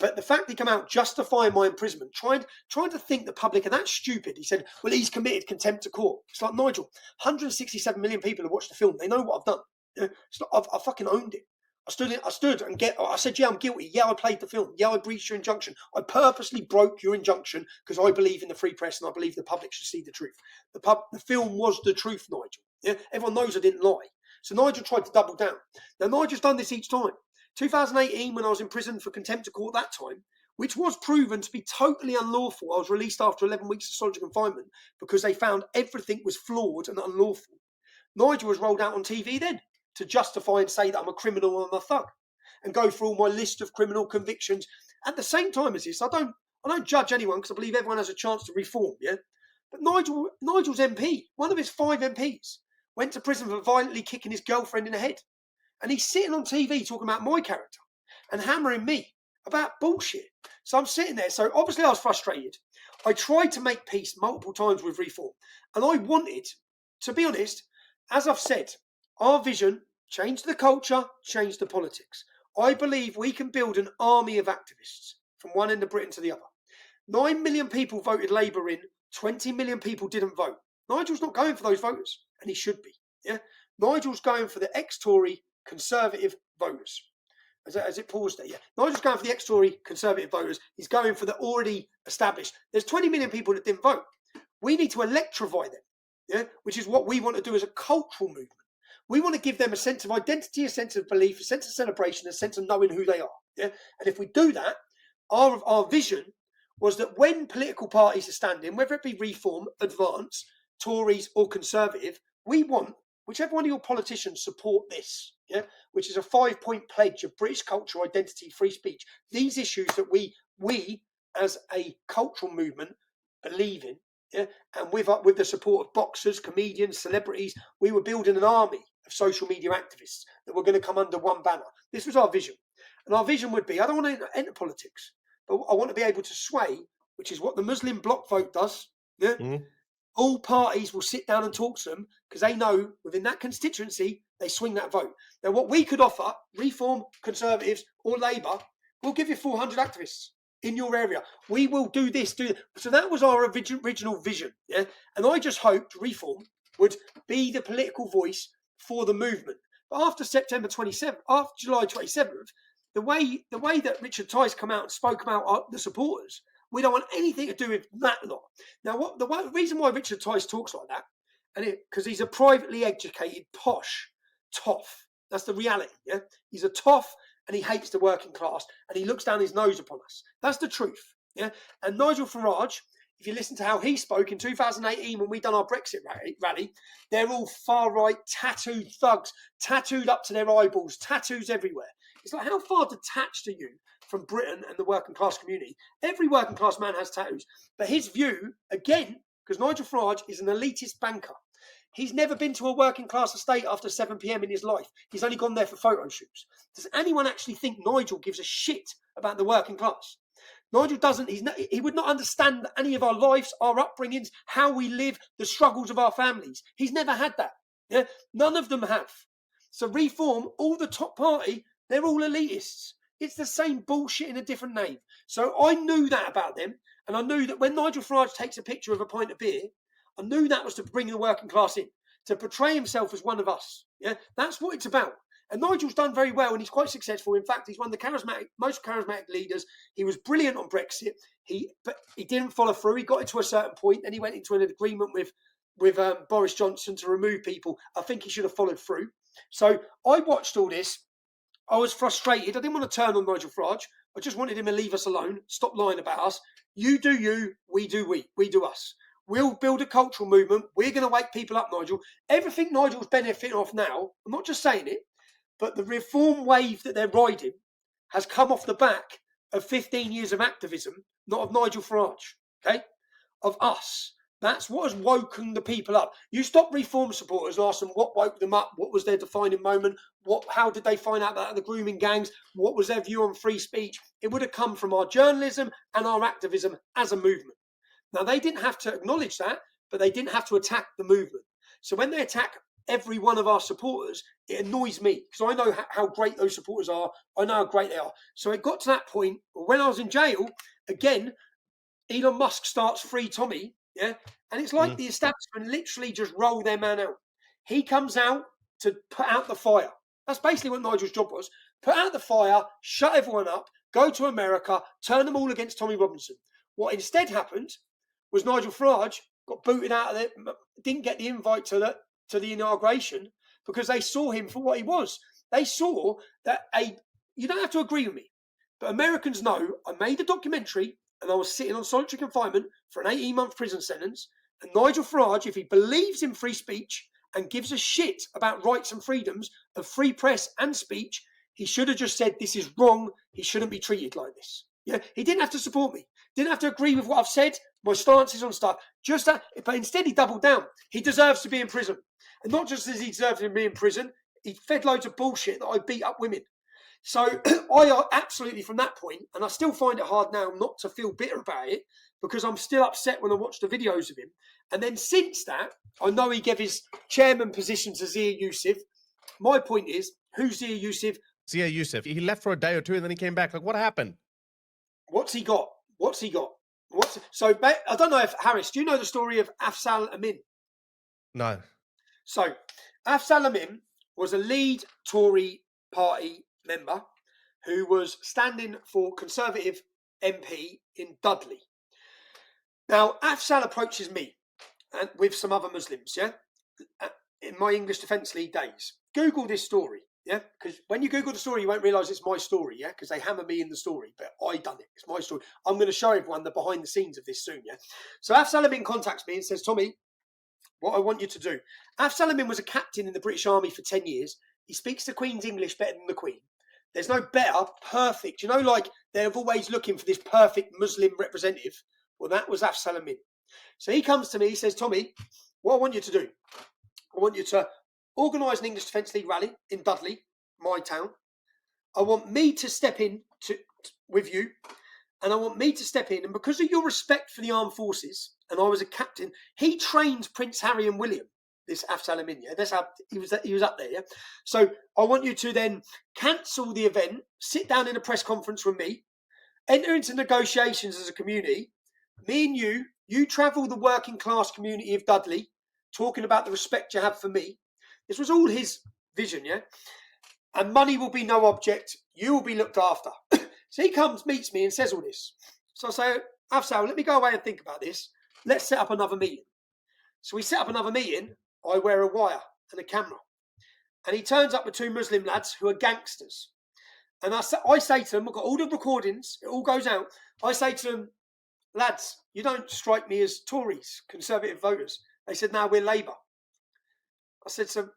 But the fact he came out justifying my imprisonment, trying to think the public are that stupid. He said, well, he's committed contempt of court. It's like, Nigel, 167 million people have watched the film. They know what I've done. You know, it's like, I fucking owned it. I stood and I said, yeah, I'm guilty. Yeah, I played the film. Yeah, I breached your injunction. I purposely broke your injunction because I believe in the free press and I believe the public should see the truth. The film was the truth, Nigel. Yeah, everyone knows I didn't lie. So Nigel tried to double down. Now, Nigel's done this each time. 2018, when I was in prison for contempt of court that time, which was proven to be totally unlawful. I was released after 11 weeks of solitary confinement because they found everything was flawed and unlawful. Nigel was rolled out on TV then to justify and say that I'm a criminal and I'm a thug, and go through all my list of criminal convictions. At the same time as this, I don't judge anyone because I believe everyone has a chance to reform, yeah? But Nigel's MP, one of his 5 MPs, went to prison for violently kicking his girlfriend in the head. And he's sitting on TV talking about my character and hammering me about bullshit. So I'm sitting there. So obviously I was frustrated. I tried to make peace multiple times with reform. And I wanted, to be honest, as I've said, our vision, change the culture, change the politics. I believe we can build an army of activists from one end of Britain to the other. 9 million people voted Labour in, 20 million people didn't vote. Nigel's not going for those voters, and he should be. Yeah, Nigel's going for the ex-Tory Conservative voters. As it paused there, yeah. Nigel's going for the ex-Tory Conservative voters. He's going for the already established. There's 20 million people that didn't vote. We need to electrify them, yeah, which is what we want to do as a cultural movement. We want to give them a sense of identity, a sense of belief, a sense of celebration, a sense of knowing who they are. Yeah, and if we do that, our vision was that when political parties are standing, whether it be Reform, Advance, Tories or Conservative, we want whichever one of your politicians support this, yeah, which is a 5-point pledge of British culture, identity, free speech. These issues that we as a cultural movement believe in, yeah, and with the support of boxers, comedians, celebrities, we were building an army of social media activists that were going to come under one banner. This was our vision. And our vision would be, I don't want to enter politics, but I want to be able to sway, which is what the Muslim bloc vote does. Yeah, all parties will sit down and talk to them because they know within that constituency they swing that vote. Now, what we could offer, Reform, Conservatives, or Labour, we'll give you 400 activists in your area. We will do this, do that. So that was our original vision. Yeah, and I just hoped Reform would be the political voice for the movement. But after September 27th, after July 27th, the way that Richard Tice come out and spoke about the supporters, we don't want anything to do with that lot. Now, the reason why Richard Tice talks like that, and because he's a privately educated, posh toff. That's the reality. Yeah, he's a toff, and he hates the working class, and he looks down his nose upon us. That's the truth. Yeah, and Nigel Farage, if you listen to how he spoke in 2018 when we done our Brexit rally, they're all far right, tattooed thugs, tattooed up to their eyeballs, tattoos everywhere. It's like, how far detached are you from Britain and the working class community? Every working class man has tattoos. But his view, again, because Nigel Farage is an elitist banker. He's never been to a working class estate after 7 p.m. in his life. He's only gone there for photo shoots. Does anyone actually think Nigel gives a shit about the working class? Nigel doesn't. He would not understand any of our lives, our upbringings, how we live, the struggles of our families. He's never had that. Yeah? None of them have. So Reform, all the top party, they're all elitists. It's the same bullshit in a different name. So I knew that about them. And I knew that when Nigel Farage takes a picture of a pint of beer, I knew that was to bring the working class in, to portray himself as one of us. Yeah, that's what it's about. And Nigel's done very well, and he's quite successful. In fact, he's one of the most charismatic leaders. He was brilliant on Brexit. But he didn't follow through. He got it to a certain point, then he went into an agreement with Boris Johnson to remove people. I think he should have followed through. So I watched all this. I was frustrated. I didn't want to turn on Nigel Farage. I just wanted him to leave us alone, stop lying about us. You do you, we do we. We do us. We'll build a cultural movement. We're going to wake people up, Nigel. Everything Nigel's benefiting off now, I'm not just saying it, but the reform wave that they're riding has come off the back of 15 years of activism, not of Nigel Farage, okay? Of us. That's what has woken the people up. You stop reform supporters and ask them what woke them up, what was their defining moment, how did they find out about the grooming gangs, what was their view on free speech. It would have come from our journalism and our activism as a movement. Now, they didn't have to acknowledge that, but they didn't have to attack the movement. So when they attack every one of our supporters, it annoys me because I know how great those supporters are. I know how great they are. So it got to that point when I was in jail, again, Elon Musk starts Free Tommy, yeah? And it's like the establishment literally just roll their man out. He comes out to put out the fire. That's basically what Nigel's job was. Put out the fire, shut everyone up, go to America, turn them all against Tommy Robinson. What instead happened was Nigel Farage got booted out of it, didn't get the invite to the inauguration because they saw him for what he was. They saw that you don't have to agree with me, But Americans know I made a documentary and I was sitting on solitary confinement for an 18-month prison sentence. And Nigel Farage, if he believes in free speech and gives a shit about rights and freedoms of free press and speech, he should have just said, this is wrong. He shouldn't be treated like this. Yeah, he didn't have to support me. Didn't have to agree with what I've said, my stances on stuff. But instead he doubled down. He deserves to be in prison. And not just as he deserves to be in prison, he fed loads of bullshit that I beat up women. So I absolutely, from that point, and I still find it hard now not to feel bitter about it, because I'm still upset when I watch the videos of him. And then since that, I know he gave his chairman position to Zia Yousef. My point is, who's Zia Yousef? Zia Yousef. He left for a day or two and then he came back. Like, what happened? What's he got? So I don't know if, Harris, do you know the story of Afzal Amin? No. So Afzal Amin was a lead Tory party member who was standing for Conservative MP in Dudley. Now, Afzal approaches me and with some other Muslims, yeah, in my English Defence League days. Google this story, yeah, because when you Google the story, you won't realise it's my story, yeah, because they hammer me in the story, but I done it. It's my story. I'm going to show everyone the behind the scenes of this soon, yeah. So Afzal Amin contacts me and says, Tommy, what I want you to do. Afzal Amin was a captain in the British Army for 10 years. He speaks the Queen's English better than the Queen. There's no better, perfect. You know, like they're always looking for this perfect Muslim representative. Well, that was Afzal Amin. So he comes to me, he says, Tommy, what I want you to do, I want you to organise an English Defence League rally in Dudley, my town. I want me to step in with you, and I want me to step in. And because of your respect for the armed forces, and I was a captain, he trained Prince Harry and William, this Afzal Amin, yeah? That's how he was up there, yeah? So I want you to then cancel the event, sit down in a press conference with me, enter into negotiations as a community. Me and you travel the working class community of Dudley, talking about the respect you have for me. This was all his vision, yeah? And money will be no object. You will be looked after. So he comes, meets me and says all this. So I say, Afzal, let me go away and think about this. Let's set up another meeting. So we set up another meeting. I wear a wire and a camera. And he turns up with two Muslim lads who are gangsters. And I say to them, I've got all the recordings. It all goes out. I say to them, lads, you don't strike me as Tories, Conservative voters. They said, no, we're Labour. I said to them,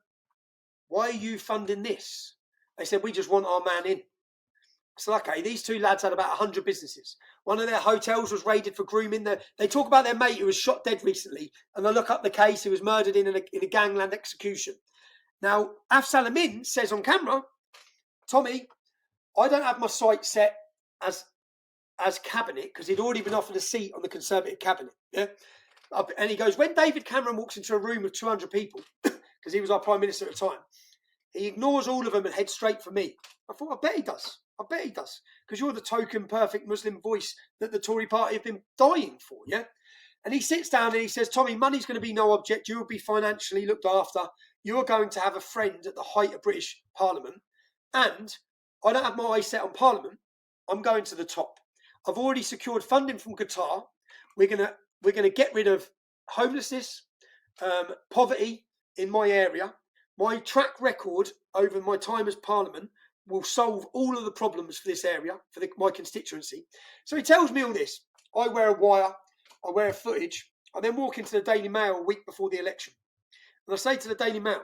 why are you funding this? They said, we just want our man in. I said, okay, these two lads had about 100 businesses. One of their hotels was raided for grooming. They talk about their mate who was shot dead recently, and I look up the case. He was murdered in a gangland execution. Now, Afzal Amin says on camera, Tommy, I don't have my sights set as cabinet, because he'd already been offered a seat on the Conservative cabinet. Yeah, and he goes, when David Cameron walks into a room of 200 people, because he was our Prime Minister at the time, he ignores all of them and heads straight for me. I thought, I bet he does. Because you're the token perfect Muslim voice that the Tory party have been dying for, yeah? And he sits down and he says, Tommy, money's going to be no object. You will be financially looked after. You are going to have a friend at the height of British Parliament. And I don't have my eyes set on Parliament. I'm going to the top. I've already secured funding from Qatar. We're gonna get rid of homelessness, poverty in my area. My track record over my time as Parliament will solve all of the problems for this area, for my constituency. So he tells me all this. I wear a wire, I wear a footage. I then walk into the Daily Mail a week before the election. And I say to the Daily Mail,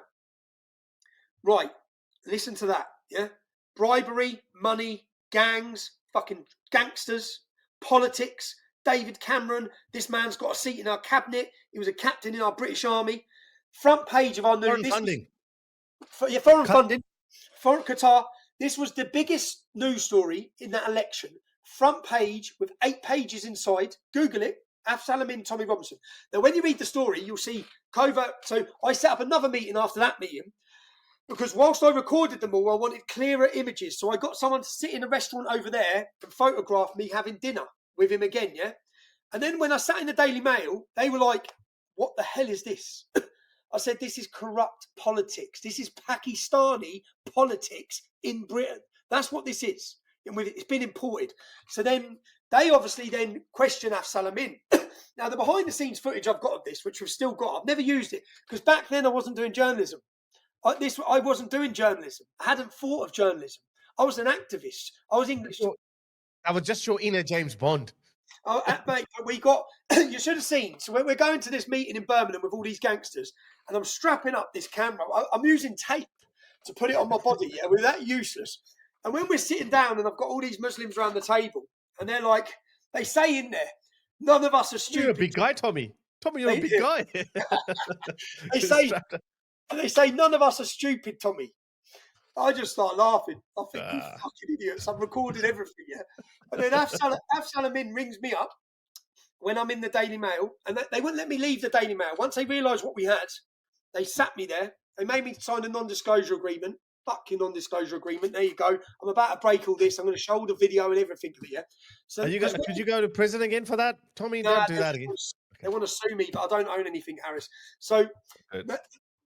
right, listen to that, yeah? Bribery, money, gangs, fucking gangsters, politics, David Cameron, this man's got a seat in our cabinet. He was a captain in our British Army. Front page of our new... Foreign funding. Foreign funding. Foreign Qatar. This was the biggest news story in that election. Front page with 8 pages inside. Google it. Afzal Amin, Tommy Robinson. Now, when you read the story, you'll see covert. So I set up another meeting after that meeting, because whilst I recorded them all, I wanted clearer images. So I got someone to sit in a restaurant over there and photograph me having dinner with him again, yeah? And then when I sat in the Daily Mail, they were like, what the hell is this? I said, this is corrupt politics. This is Pakistani politics in Britain. That's what this is. And it's been imported. So then they obviously then question Afzal Amin. Now, the behind-the-scenes footage I've got of this, which we've still got, I've never used it, because back then I wasn't doing journalism. I wasn't doing journalism. I hadn't thought of journalism. I was an activist. I was English. I was just your inner James Bond. Oh, mate, we got, you should have seen. So we're going to this meeting in Birmingham with all these gangsters, and I'm strapping up this camera. I'm using tape to put it on my body. Yeah, we're that useless. And when we're sitting down and I've got all these Muslims around the table, and they're like, they say in there, none of us are stupid. You're a big guy, Tommy. Tommy, you're a big guy. they say none of us are stupid, Tommy. I just start laughing. I think, you fucking idiots. I'm recording everything, yeah. And then Af-Salamin rings me up when I'm in the Daily Mail, and they wouldn't let me leave the Daily Mail. Once they realised what we had, they sat me there. They made me sign a non-disclosure agreement. Fucking non-disclosure agreement. There you go. I'm about to break all this. I'm going to show all the video and everything of it, yeah. So could you go to prison again for that, Tommy? Nah, don't do that again. They want to sue me, but I don't own anything, Harris. So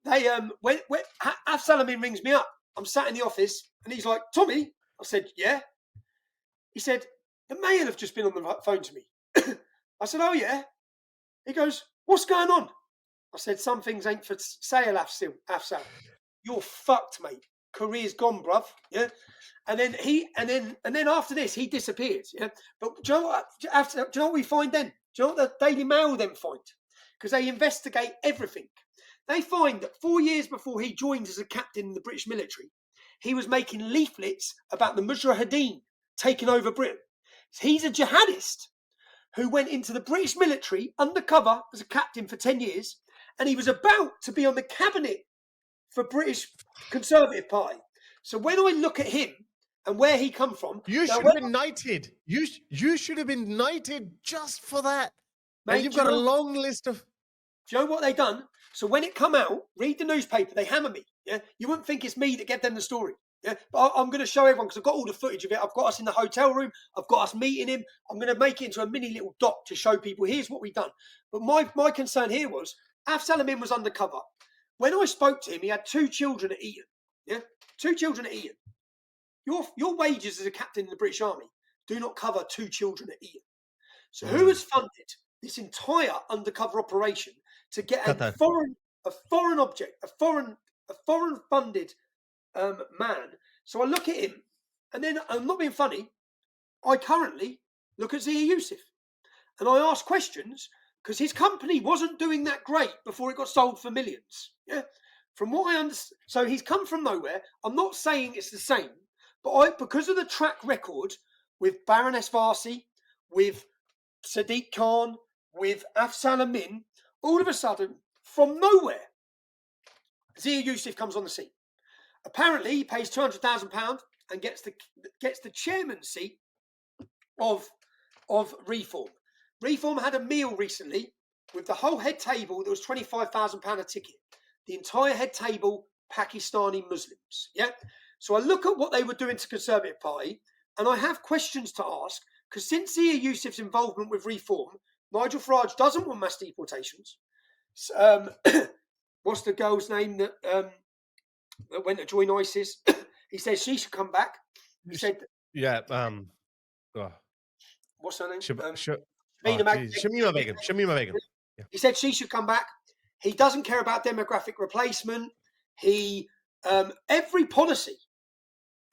they when Af-Salamin rings me up. I'm sat in the office, and he's like, Tommy. I said, yeah. He said, the Mail have just been on the phone to me. I said, oh, yeah. He goes, what's going on? I said, some things ain't for sale, Af-Sal. You're fucked, mate. Career's gone, bruv. Yeah. And then after this, he disappeared. Yeah. But do you know what? Do you know what we find then? Do you know what the Daily Mail then find? Because they investigate everything. They find that 4 years before he joined as a captain in the British military, he was making leaflets about the Mujahideen taking over Britain. He's a jihadist who went into the British military undercover as a captain for 10 years, and he was about to be on the cabinet for British Conservative Party. So when I look at him and where he come from... You should have been knighted. You should have been knighted just for that. Mate, and you've got a long list of... Do you know what they done? So when it come out, read the newspaper, they hammer me. Yeah, you wouldn't think it's me that gave them the story. Yeah, but I'm going to show everyone because I've got all the footage of it. I've got us in the hotel room. I've got us meeting him. I'm going to make it into a mini little doc to show people here's what we've done. But my concern here was Af-Salamin was undercover. When I spoke to him, he had 2 children at Eton. Yeah, 2 children at Eton. Your wages as a captain in the British Army do not cover 2 children at Eton. So who has funded this entire undercover operation to get a foreign object, a foreign funded man? So I look at him, and then I'm not being funny. I currently look at Zia Yousef, and I ask questions because his company wasn't doing that great before it got sold for millions. Yeah, from what I understand. So he's come from nowhere. I'm not saying it's the same, but because of the track record with Baroness Varsi, with Sadiq Khan, with Af-Salamin, all of a sudden, from nowhere, Zia Yousef comes on the scene. Apparently, he pays £200,000 and gets the chairman's seat of Reform. Reform had a meal recently with the whole head table. There was £25,000 a ticket. The entire head table, Pakistani Muslims. Yeah. So I look at what they were doing to Conservative Party, and I have questions to ask because since Zia Yousef's involvement with Reform, Nigel Farage doesn't want mass deportations. What's the girl's name that went to join ISIS? He says she should come back. He said, "Yeah." What's her name? Shamima Begum. Yeah. He said she should come back. He doesn't care about demographic replacement. He every policy.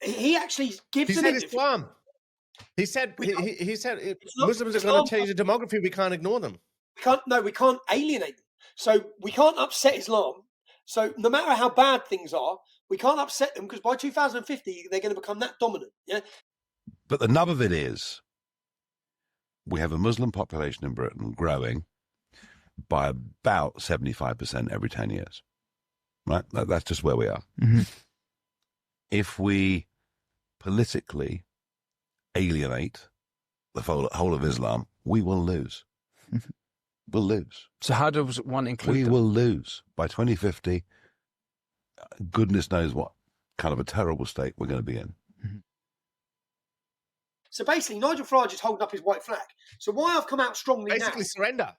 He actually gives. He said Islam. He said he said Muslims are going to change the demography. We can't ignore them. We can't alienate them. So we can't upset Islam. So no matter how bad things are, we can't upset them because by 2050 they're going to become that dominant. Yeah. But the nub of it is, we have a Muslim population in Britain growing by about 75% every 10 years. Right? That's just where we are. Mm-hmm. If we politically alienate the whole of Islam, we will lose. We'll lose. So how does one include We them? will lose. By 2050, goodness knows what kind of a terrible state we're going to be in. Mm-hmm. So basically, Nigel Farage is holding up his white flag. So why I've come out strongly Basically, now... surrender.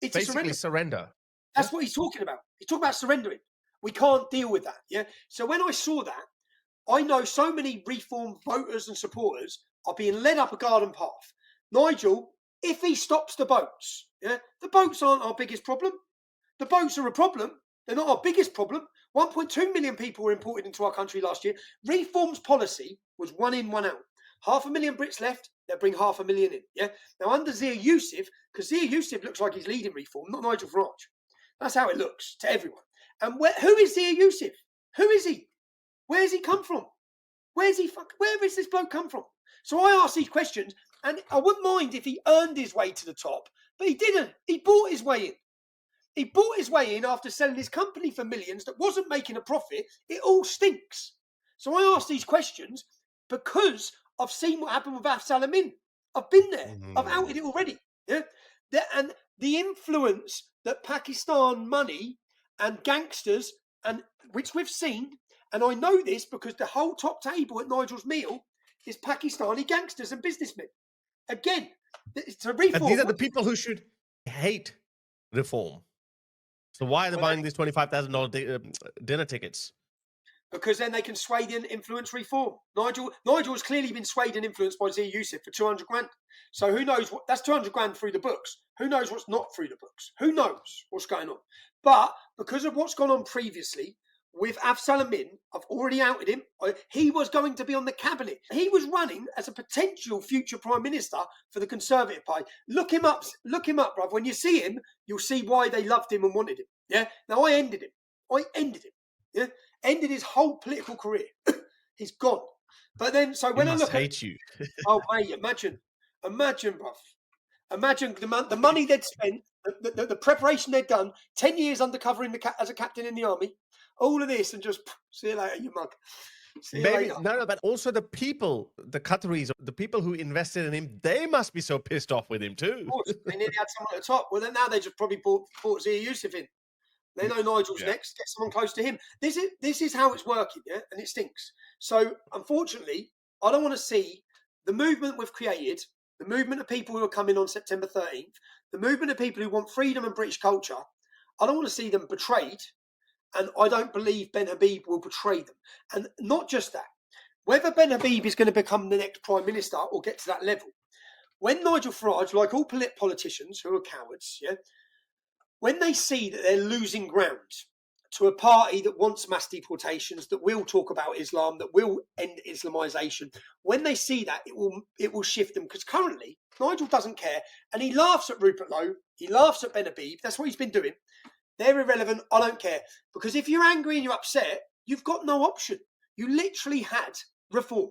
It's Basically, a surrender. That's what he's talking about. He's talking about surrendering. We can't deal with that. Yeah. So when I saw that, I know so many Reform voters and supporters are being led up a garden path. Nigel, if he stops the boats, yeah, the boats aren't our biggest problem. The boats are a problem. They're not our biggest problem. 1.2 million people were imported into our country last year. Reform's policy was one in, one out. 500,000 Brits left, they'll bring 500,000 in. Yeah. Now under Zia Yousef, because Zia Yousef looks like he's leading reform, not Nigel Farage. That's how it looks to everyone. And who is Zia Yousef? Who is he? Where has he come from? Where has this bloke come from? So I ask these questions, and I wouldn't mind if he earned his way to the top, but he didn't. He bought his way in. He bought his way in after selling his company for millions that wasn't making a profit. It all stinks. So I ask these questions because I've seen what happened with Af-Salamin. I've been there. I've outed it already. Yeah. And the influence that Pakistan money and gangsters, and which we've seen, and I know this because the whole top table at Nigel's meal is Pakistani gangsters and businessmen. Again, it's a reform. And these are the people who should hate reform. So why are they buying these $25,000 dinner tickets? Because then they can sway and influence reform. Nigel has clearly been swayed and influenced by Zia Yousef for 200 grand. So who knows what? That's 200 grand through the books. Who knows what's not through the books? Who knows what's going on? But because of what's gone on previously with Af-Salamin, I've already outed him. He was going to be on the cabinet. He was running as a potential future prime minister for the Conservative Party. Look him up, bruv. When you see him, you'll see why they loved him and wanted him. Yeah. Now I ended him. Yeah. Ended his whole political career. He's gone. But then, so when I look at you, oh mate, imagine, bruv. Imagine the money they'd spent, the preparation they'd done, 10 years undercover as a captain in the army, all of this, and just see you later, you mug. Maybe no, but also the people, the Qataris, the people who invested in him, they must be so pissed off with him too. Of course, they nearly had someone at the top. Well, then now they just probably bought Zia Yousef in. They know Nigel's next. Get someone close to him. This is how it's working, yeah, and it stinks. So unfortunately, I don't want to see the movement we've created, the movement of people who are coming on September 13th, the movement of people who want freedom and British culture. I don't want to see them betrayed, and I don't believe Ben Habib will betray them. And not just that, whether Ben Habib is going to become the next prime minister or get to that level, when Nigel Farage, like all politicians who are cowards, yeah, when they see that they're losing ground to a party that wants mass deportations, that will talk about Islam, that will end Islamisation, when they see that, it will shift them. Because currently, Nigel doesn't care, and he laughs at Rupert Lowe, he laughs at Ben Habib. That's what he's been doing. They're irrelevant. I don't care. Because if you're angry and you're upset, you've got no option. You literally had reform.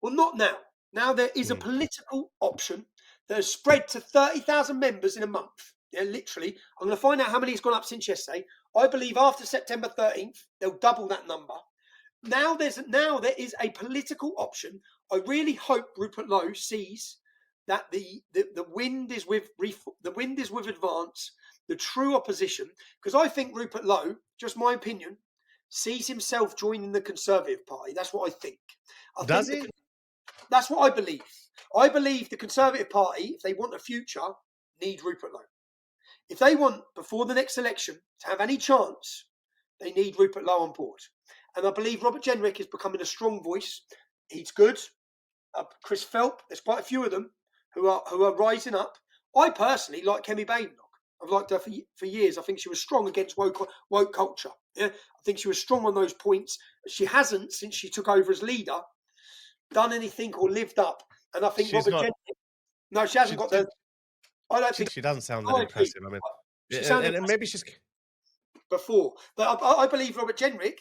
Well, not now. Now there is a political option that has spread to 30,000 members in a month. Yeah, literally. I'm going to find out how many it's gone up since yesterday. I believe after September 13th, they'll double that number. Now there is a political option. I really hope Rupert Lowe sees that the wind is with Advance, the true opposition, because I think Rupert Lowe, just my opinion, sees himself joining the Conservative Party. That's what I think. Does he? That's what I believe. I believe the Conservative Party, if they want a future, need Rupert Lowe. If they want, before the next election, to have any chance, they need Rupert Lowe on board. And I believe Robert Jenrick is becoming a strong voice. He's good. Chris Phelp, there's quite a few of them who are rising up. I personally like Kemi Badenoch. I've liked her for years. I think she was strong against woke culture. Yeah? I think she was strong on those points. She hasn't, since she took over as leader, done anything or lived up. And I think She's Robert Jenrick... No, she hasn't got the... I don't think she doesn't sound that impressive. I mean, and maybe she's before, but I believe Robert Jenrick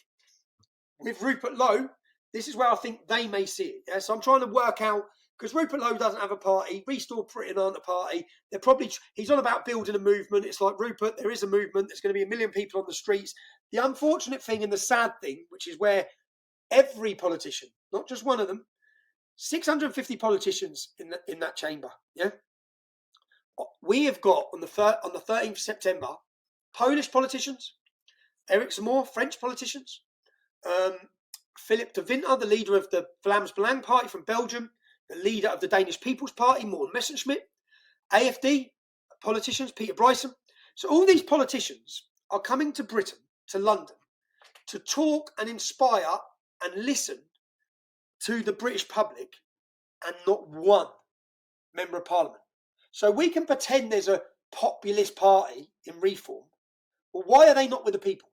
with Rupert Lowe. This is where I think they may see it. Yeah? So I'm trying to work out, because Rupert Lowe doesn't have a party. Restore Britain aren't a party. He's on about building a movement. It's like, Rupert, there is a movement. There's going to be 1 million people on the streets. The unfortunate thing and the sad thing, which is where every politician, not just one of them, 650 politicians in that chamber. Yeah. We have got on the 13th of September, Polish politicians, Eric Zemmour, French politicians, Philip de Winter, the leader of the Vlaams Belang Party from Belgium, the leader of the Danish People's Party, Morten Messerschmidt, AFD politicians, Peter Bryson. So all these politicians are coming to Britain, to London, to talk and inspire and listen to the British public, and not one member of Parliament. So we can pretend there's a populist party in reform. Well, why are they not with the people?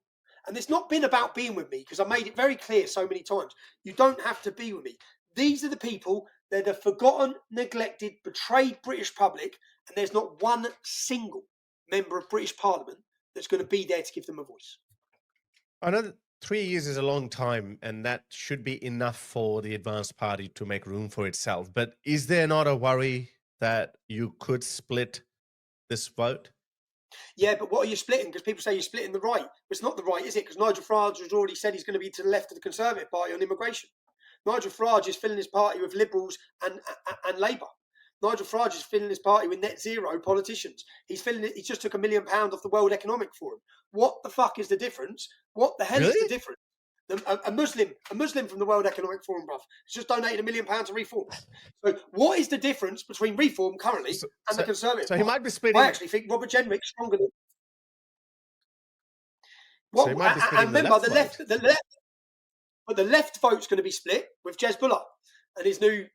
And it's not been about being with me, because I made it very clear so many times. You don't have to be with me. These are the people They're the forgotten, neglected, betrayed British public, and there's not one single member of British Parliament that's going to be there to give them a voice. I know that 3 years is a long time, and that should be enough for the advanced party to make room for itself. But is there not a worry that you could split this vote? Yeah, but what are you splitting? Because people say you're splitting the right. But it's not the right, is it? Because Nigel Farage has already said he's going to be to the left of the Conservative Party on immigration. Nigel Farage is filling his party with Liberals and Labour. Nigel Farage is filling his party with net zero politicians. He just took £1 million off the World Economic Forum. What the fuck is the difference? What the hell is the difference? A Muslim from the World Economic Forum, bruv, has just donated £1 million to Reform. So what is the difference between Reform currently and the Conservative So Party? he might be splitting. I actually think Robert Jenrick's stronger than. So he might be splitting and remember, the left vote. But the left vote's going to be split with Jezbollah and his new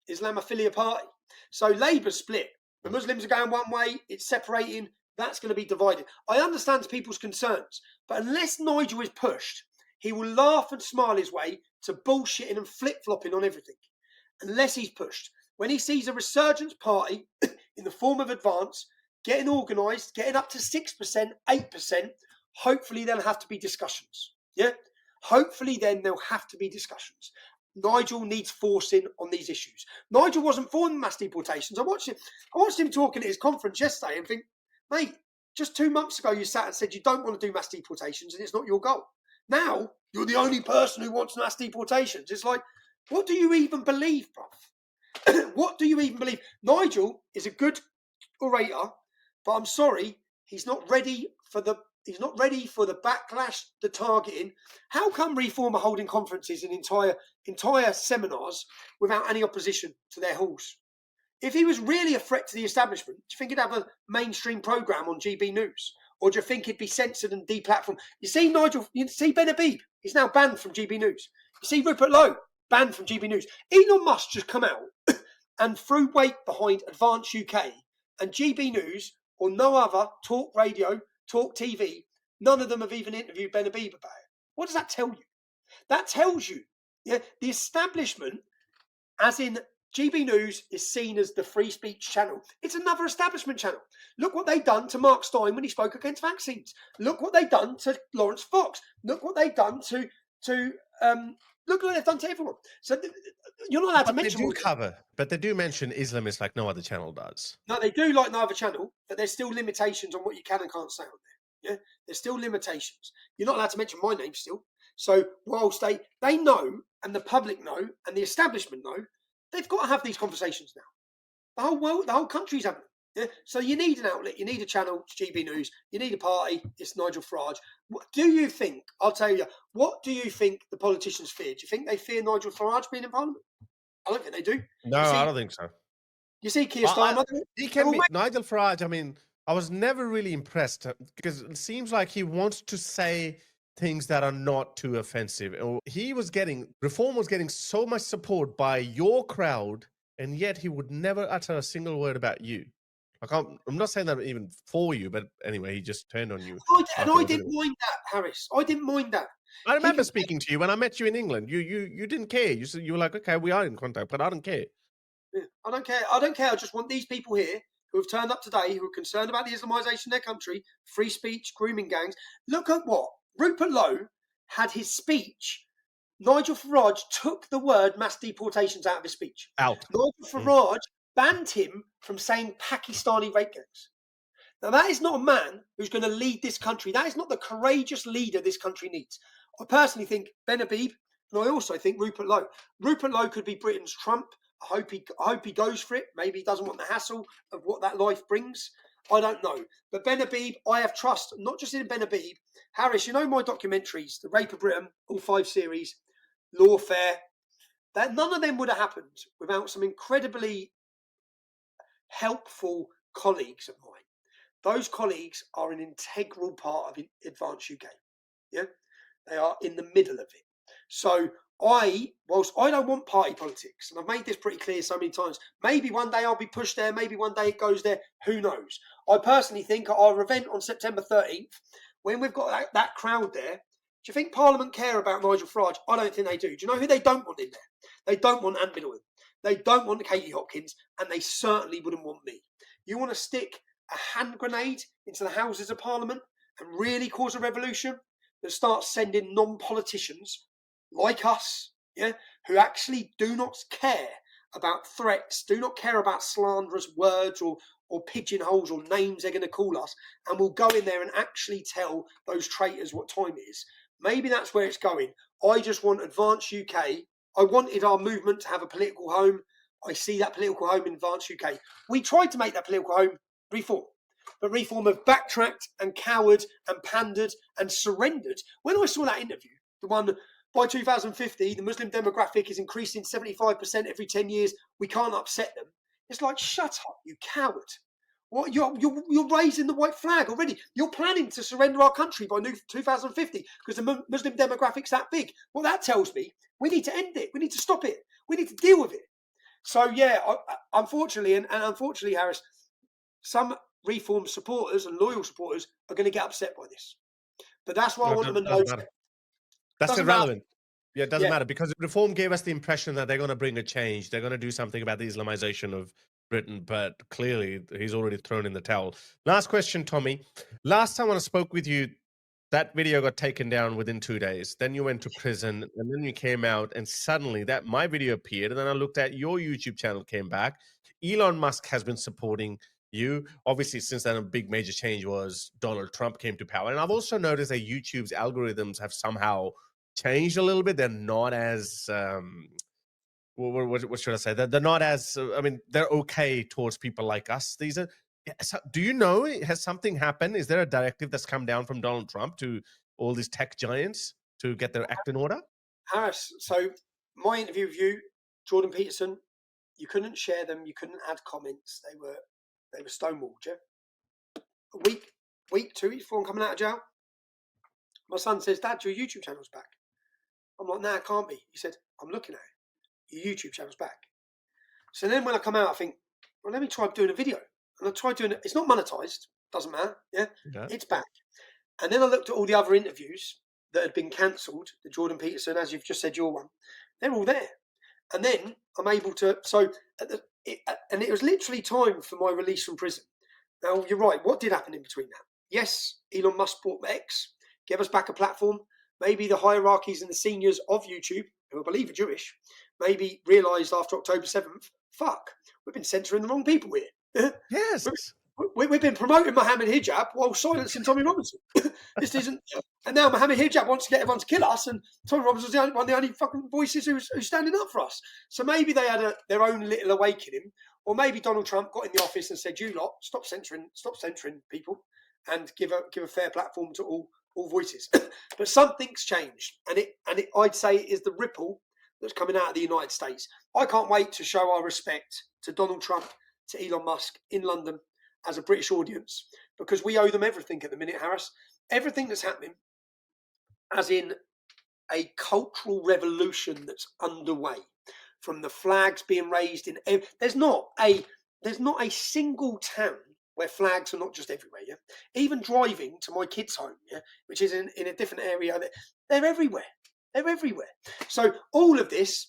Islamophilia party. So Labour's split. The Muslims are going one way, it's separating, that's going to be divided. I understand people's concerns, but unless Nigel is pushed, he will laugh and smile his way to bullshitting and flip-flopping on everything. Unless he's pushed. When he sees a resurgence party in the form of Advance, getting organised, getting up to 6%, 8%, hopefully there'll have to be discussions. Yeah? Hopefully then there'll have to be discussions. Nigel needs forcing on these issues. Nigel wasn't for mass deportations. I watched him talking at his conference yesterday and think, mate, just 2 months ago you sat and said you don't want to do mass deportations and it's not your goal. Now you're the only person who wants mass deportations. It's like, what do you even believe, bruv? What do you even believe? Nigel is a good orator, but I'm sorry, he's not ready for the backlash, the targeting. How come Reform are holding conferences and entire seminars without any opposition to their halls? If he was really a threat to the establishment, do you think he'd have a mainstream programme on GB News? Or do you think he'd be censored and deplatformed? You see Ben Habib, he's now banned from GB News. You see Rupert Lowe, banned from GB News. Elon Musk just come out and threw weight behind Advance UK and GB News or no other talk radio, talk TV, none of them have even interviewed Ben Habib about it. What does that tell you? That tells you, yeah, the establishment, as in GB News, is seen as the free speech channel. It's another establishment channel. Look what they've done to Mark Stein when he spoke against vaccines. Look what they've done to Lawrence Fox. Look what they've done to look what they've done to everyone. So you're not allowed to mention. But they do mention Islamists like no other channel does. No, they do like no other channel, but there's still limitations on what you can and can't say on there. Yeah, there's still limitations. You're not allowed to mention my name still. So whilst they know, and the public know, and the establishment know, they've got to have these conversations now. The whole world, the whole country's having them. Yeah? So you need an outlet, you need a channel, it's GB News, you need a party, it's Nigel Farage. What do you think, I'll tell you, what do you think the politicians fear? Do you think they fear Nigel Farage being in Parliament? I don't think they do. No, I don't think so. You see Keir Starmer? Nigel Farage, I mean, I was never really impressed because it seems like he wants to say things that are not too offensive. Reform was getting so much support by your crowd, and yet he would never utter a single word about you. I'm not saying that even for you, but anyway, he just turned on you. I didn't mind that, Harris. I didn't mind that. I remember speaking to you when I met you in England. You didn't care. You were like, okay, we are in contact, but I don't care. Yeah, I don't care. I don't care. I just want these people here who have turned up today, who are concerned about the Islamisation of their country, free speech, grooming gangs. Look at what Rupert Lowe had his speech. Nigel Farage took the word mass deportations out of his speech. Nigel Farage banned him from saying Pakistani rape gangs. Now, that is not a man who's going to lead this country. That is not the courageous leader this country needs. I personally think Ben Habib, and I also think Rupert Lowe. Rupert Lowe could be Britain's Trump. I hope he goes for it. Maybe he doesn't want the hassle of what that life brings. I don't know. But Ben Habib, I have trust, not just in Ben Habib. Harris, you know my documentaries, The Rape of Britain, all 5 series, Lawfare, that none of them would have happened without some incredibly helpful colleagues of mine. Those colleagues are an integral part of Advance UK. Yeah, they are in the middle of it. So whilst I don't want party politics, and I've made this pretty clear so many times, maybe one day I'll be pushed there, maybe one day it goes there, who knows? I personally think at our event on September 13th, when we've got that crowd there, Do you think Parliament care about Nigel Farage? I don't think they do. Do you know who they don't want in there? They don't want Anne Biddulph. They don't want Katie Hopkins, and they certainly wouldn't want me. You want to stick a hand grenade into the Houses of Parliament and really cause a revolution that starts sending non-politicians like us, who actually do not care about threats, do not care about slanderous words or pigeonholes or names they're going to call us, and will go in there and actually tell those traitors what time it is. Maybe that's where it's going. I just want Advance UK. I wanted our movement to have a political home. I see that political home in Advance UK. We tried to make that political home Reform. But Reform have backtracked and cowered and pandered and surrendered. When I saw that interview, the one by 2050, the Muslim demographic is increasing 75% every 10 years. We can't upset them. It's like, shut up, you coward. What, you're raising the white flag already. You're planning to surrender our country by 2050 because the Muslim demographic's that big. Well, that tells me we need to end it. We need to stop it. We need to deal with it. So, yeah, unfortunately, and unfortunately, Harris, some Reform supporters and loyal supporters are going to get upset by this. But that's why I want them to know. That's irrelevant. Yeah, it doesn't Yeah. matter because Reform gave us the impression that they're going to bring a change. They're going to do something about the Islamization of Britain, but clearly he's already thrown in the towel. Last question, Tommy. Last time when I spoke with you, that video got taken down within 2 days. Then you went to prison, and then you came out, and suddenly my video appeared. And then I looked at your YouTube channel, came back. Elon Musk has been supporting you. Obviously, since then, a big major change was Donald Trump came to power. And I've also noticed that YouTube's algorithms have somehow changed a little bit. They're not as what should I say? They're not as I mean, they're okay towards people like us. These are. So, do you know? Has something happened? Is there a directive that's come down from Donald Trump to all these tech giants to get their act in order? Harris, so my interview with you, Jordan Peterson, you couldn't share them. You couldn't add comments. They were stonewalled. Yeah. A week, 2 weeks before I'm coming out of jail, my son says, "Dad, your YouTube channel's back." I'm like, "Nah, it can't be." He said, "I'm looking at it. Your YouTube channel's back." So then when I come out, I think, well, let me try doing a video. And I tried doing it. It's not monetized. Doesn't matter. Yeah. It's back. And then I looked at all the other interviews that had been cancelled. The Jordan Peterson, as you've just said, your one. They're all there. And then I'm able to. So, and it was literally time for my release from prison. Now, you're right. What did happen in between that? Yes, Elon Musk bought X, gave us back a platform. Maybe the hierarchies and the seniors of YouTube, who I believe are Jewish, maybe realised after October 7th, fuck, we've been censoring the wrong people here. Yes. We've been promoting Mohammed Hijab while silencing Tommy Robinson. This isn't. And now Mohammed Hijab wants to get everyone to kill us, and Tommy Robinson's one of the only fucking voices who's standing up for us. So maybe they had their own little awakening, or maybe Donald Trump got in the office and said, "You lot, stop censoring people, and give a fair platform to all voices." But something's changed, and it I'd say it is the ripple that's coming out of the United States. I can't wait to show our respect to Donald Trump, to Elon Musk in London as a British audience, because we owe them everything at the minute, Harris. Everything that's happening, as in a cultural revolution that's underway, from the flags being raised in. There's not a single town where flags are not just everywhere. Yeah, even driving to my kids' home, yeah, which is in a different area, they're everywhere. They're everywhere. So all of this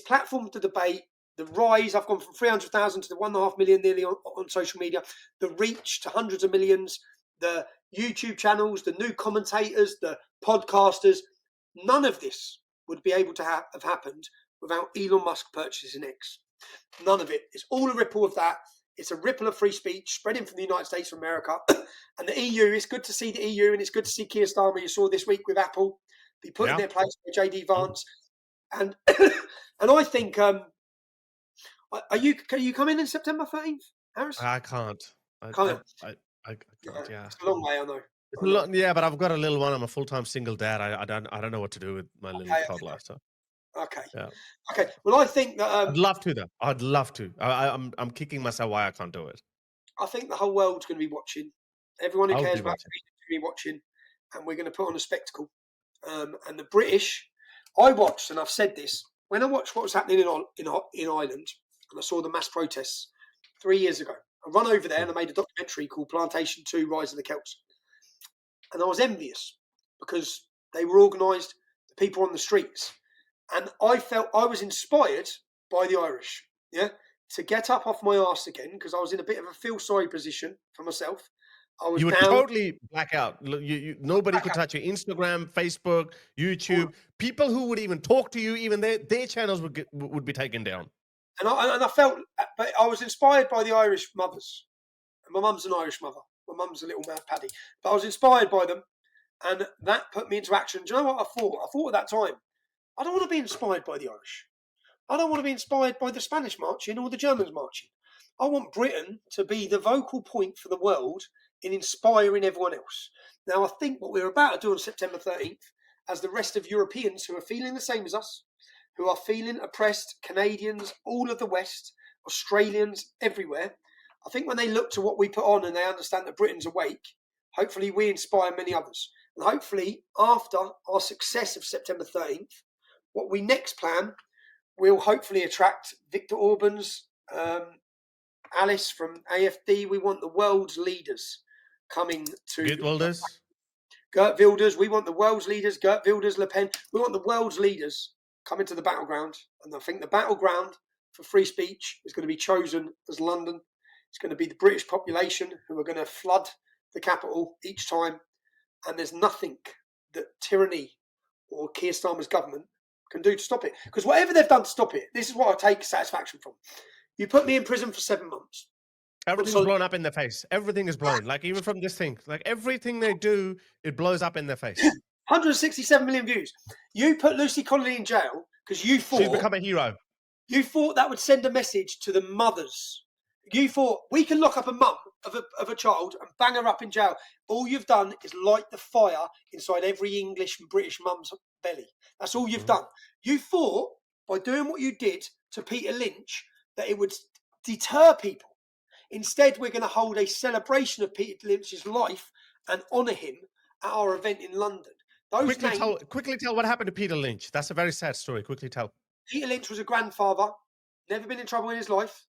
platform to debate, the rise, I've gone from 300,000 to the 1.5 million nearly on social media, the reach to hundreds of millions, the YouTube channels, the new commentators, the podcasters, none of this would be able to have happened without Elon Musk purchasing X. None of it. It's all a ripple of that. It's a ripple of free speech spreading from the United States of America. And the EU, it's good to see the EU, and it's good to see Keir Starmer, you saw this week with Apple, be put in their place by JD Vance. And and I think... Can you come in September 13th, Harris? I can't. I Can't. can't. Yeah, It's a long way, I know. It's a lot, yeah, but I've got a little one. I'm a full-time single dad. I don't know what to do with my little toddler. So. Okay. Yeah. Okay. Well, I think that I'd love to, though. I'd love to. I'm kicking myself why I can't do it. I think the whole world's going to be watching. Everyone who cares about watching. freedom is going to be watching, and we're going to put on a spectacle. And the British, I watched, and I've said this, when I watched what was happening in Ireland, and I saw the mass protests 3 years ago, I run over there and I made a documentary called Plantation 2: Rise of the Celts. And I was envious because They were organised, the people on the streets. And I felt I was inspired by the Irish, to get up off my arse again, because I was in a bit of a feel sorry position for myself. I was You would down. totally black out. Nobody could touch your Instagram, Facebook, YouTube. People who would even talk to you, even their channels would be taken down. And I felt, but I was inspired by the Irish mothers. My mum's an Irish mother. My mum's a little mad Paddy. But I was inspired by them, and that put me into action. Do you know what I thought? I thought at that time, I don't want to be inspired by the Irish. I don't want to be inspired by the Spanish marching or the Germans marching. I want Britain to be the vocal point for the world in inspiring everyone else. Now, I think what we're about to do on September 13th, as the rest of Europeans who are feeling the same as us, who are feeling oppressed, Canadians, all of the West, Australians, everywhere, I think when they look to what we put on and they understand that Britain's awake, hopefully we inspire many others. And hopefully, after our success of September 13th, what we next plan will hopefully attract Viktor Orban's, Alice from AFD. We want the world's leaders coming to... Geert Wilders. Geert Wilders. We want the world's leaders. Geert Wilders, Le Pen. We want the world's leaders coming to the battleground. And I think the battleground for free speech is going to be chosen as London. It's going to be the British population who are going to flood the capital each time. And there's nothing that tyranny or Keir Starmer's government can do to stop it. Because whatever they've done to stop it, this is what I take satisfaction from. You put me in prison for 7 months. Everything's blown up in their face. Everything is blown. Like, even from this thing, like everything they do, it blows up in their face. 167 million views. You put Lucy Connolly in jail because you thought... She's become a hero. You thought that would send a message to the mothers. You thought we can lock up a mum of a child and bang her up in jail. All you've done is light the fire inside every English and British mum's belly. That's all you've done. You thought, by doing what you did to Peter Lynch, that it would deter people. Instead, we're going to hold a celebration of Peter Lynch's life and honour him at our event in London. Quickly tell what happened to Peter Lynch. That's a very sad story. Quickly tell. Peter Lynch was a grandfather, never been in trouble in his life,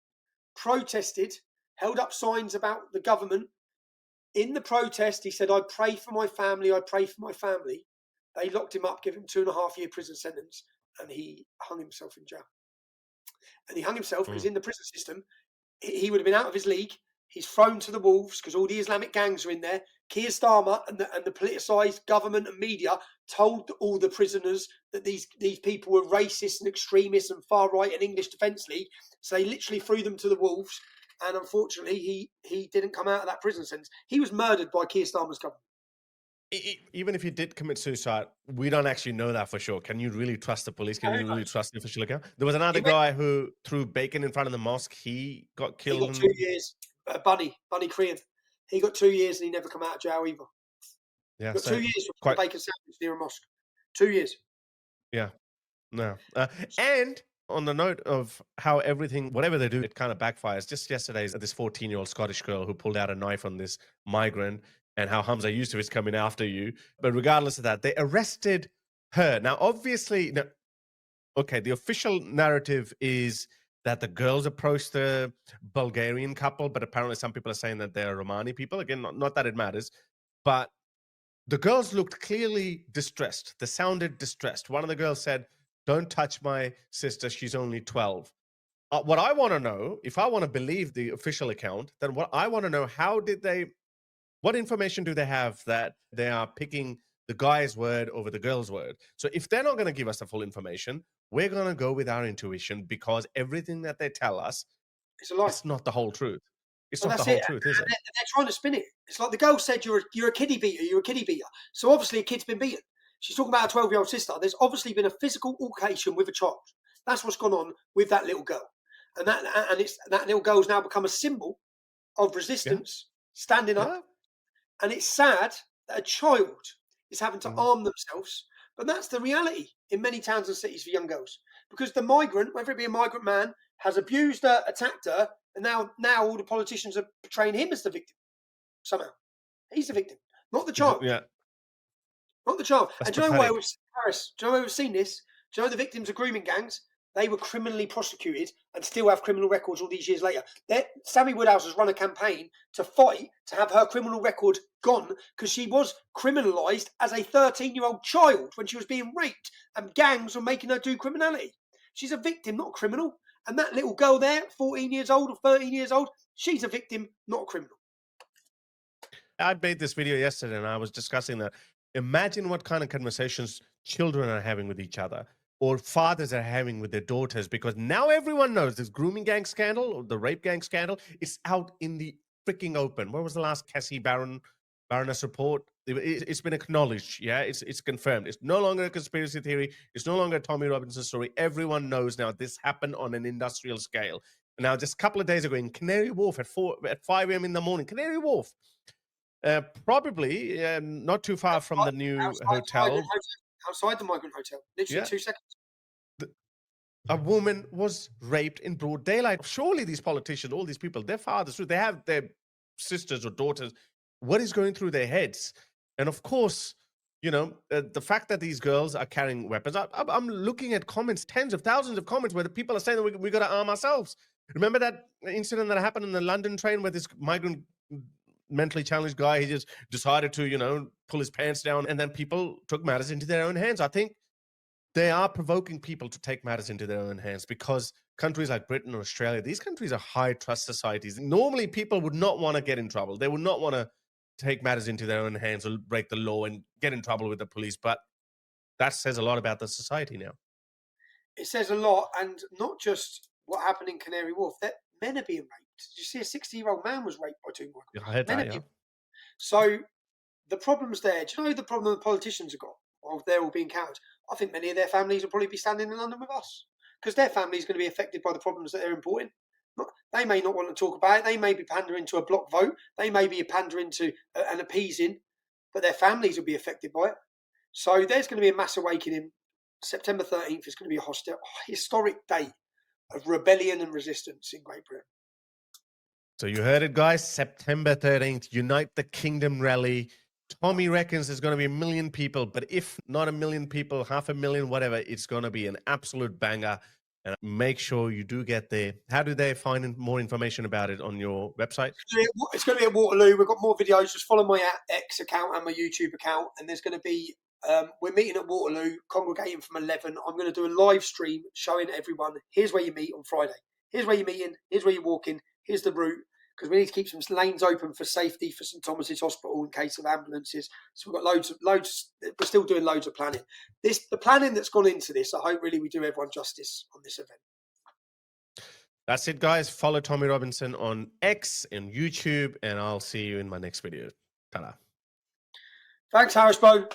protested, held up signs about the government. In the protest, he said, I pray for my family, I pray for my family. They locked him up, gave him 2.5-year prison sentence, and he hung himself in jail. And he hung himself because in the prison system, he would have been out of his league. He's thrown to the wolves because all the Islamic gangs are in there. Keir Starmer and the politicised government and media told all the prisoners that these people were racist and extremists and far right and English Defence League. So they literally threw them to the wolves. And unfortunately, he didn't come out of that prison sentence. He was murdered by Keir Starmer's government. Even if he did commit suicide, we don't actually know that for sure. Can you really trust the police? Can you really trust the official account? There was another guy who threw bacon in front of the mosque. He got killed. He got 2 years. Bunny Crean. He got 2 years and he never come out of jail either. Yeah, got 2 years for a bacon sandwich near a mosque. 2 years. Yeah. No. And on the note of how everything, whatever they do, it kind of backfires. Just yesterday, this 14-year-old Scottish girl who pulled out a knife on this migrant, and how Hamza Yousef is coming after you. But regardless of that, they arrested her. Now, obviously, okay, the official narrative is that the girls approached the Bulgarian couple, but apparently some people are saying that they're Romani people. Again, not that it matters. But the girls looked clearly distressed. They sounded distressed. One of the girls said, don't touch my sister. She's only 12. What I want to know, if I want to believe the official account, then what I want to know, what information do they have that they are picking the guy's word over the girl's word? So if they're not going to give us the full information, we're going to go with our intuition, because everything that they tell us, it's a lie. It's not the whole truth. It's not the whole truth, is it? They're trying to spin it. It's like the girl said, you're a kiddie beater, you're a kiddie beater. So obviously a kid's been beaten. She's talking about a 12-year-old sister. There's obviously been a physical altercation with a child. That's what's gone on with that little girl. And that little girl's now become a symbol of resistance, standing up. And it's sad that a child is having to arm themselves. But that's the reality in many towns and cities for young girls. Because the migrant, whether it be a migrant man, has abused her, attacked her, and now all the politicians are portraying him as the victim. Somehow. He's the victim, not the child. Yeah. Not the child. That's and do you know where we've seen this? Do you know the victims of grooming gangs? They were criminally prosecuted and still have criminal records all these years later. Sammy Woodhouse has run a campaign to fight to have her criminal record gone because she was criminalised as a 13-year-old child when she was being raped and gangs were making her do criminality. She's a victim, not a criminal. And that little girl there, 14 years old or 13 years old, she's a victim, not a criminal. I made this video yesterday and I was discussing that. Imagine what kind of conversations children are having with each other or fathers are having with their daughters, because now everyone knows this grooming gang scandal or the rape gang scandal is out in the freaking open. What was the last Cassie Baroness report? It's been acknowledged. Yeah, it's confirmed. It's no longer a conspiracy theory. It's no longer a Tommy Robinson story. Everyone knows now this happened on an industrial scale. Now, just a couple of days ago in Canary Wharf at 5 a.m. in the morning, Canary Wharf, probably not too far from the new hotel. Outside the migrant hotel, literally 2 seconds. A woman was raped in broad daylight. Surely these politicians, all these people, their fathers, they have their sisters or daughters. What is going through their heads? And of course, the fact that these girls are carrying weapons. I'm looking at comments, tens of thousands of comments where the people are saying that we got to arm ourselves. Remember that incident that happened in the London train where this migrant mentally challenged guy, he just decided to, pull his pants down, and then people took matters into their own hands. I think they are provoking people to take matters into their own hands because countries like Britain or Australia, these countries are high trust societies. Normally, people would not want to get in trouble. They would not want to take matters into their own hands or break the law and get in trouble with the police. But that says a lot about the society now. It says a lot, and not just what happened in Canary Wharf. That men are being raped. Did you see a 60-year-old man was raped by 2 migrants? Yeah, I heard that, yeah. So the problem's there. Do you know the problem the politicians have got? Well, they're all being cowards. I think many of their families will probably be standing in London with us because their family is going to be affected by the problems that they're importing. They may not want to talk about it. They may be pandering to a block vote. They may be pandering to an appeasing, but their families will be affected by it. So there's going to be a mass awakening. September 13th is going to be a historic day of rebellion and resistance in Great Britain. So you heard it, guys. September 13th, Unite the Kingdom rally. Tommy reckons there's going to be 1 million people, but if not 1 million people, 500,000, whatever, it's going to be an absolute banger. And make sure you do get there. How do they find more information about it on your website? It's going to be at Waterloo. We've got more videos. Just follow my X account and my YouTube account. And there's going to be, we're meeting at Waterloo, congregating from 11. I'm going to do a live stream showing everyone, here's where you meet on Friday. Here's where you're meeting. Here's where you're walking. Here's the route. Because we need to keep some lanes open for safety for St Thomas's Hospital in case of ambulances. So we've got loads. We're still doing loads of planning. The planning that's gone into this, I hope really we do everyone justice on this event. That's it, guys. Follow Tommy Robinson on X and YouTube, and I'll see you in my next video. Ta-da. Thanks, Harris Bone.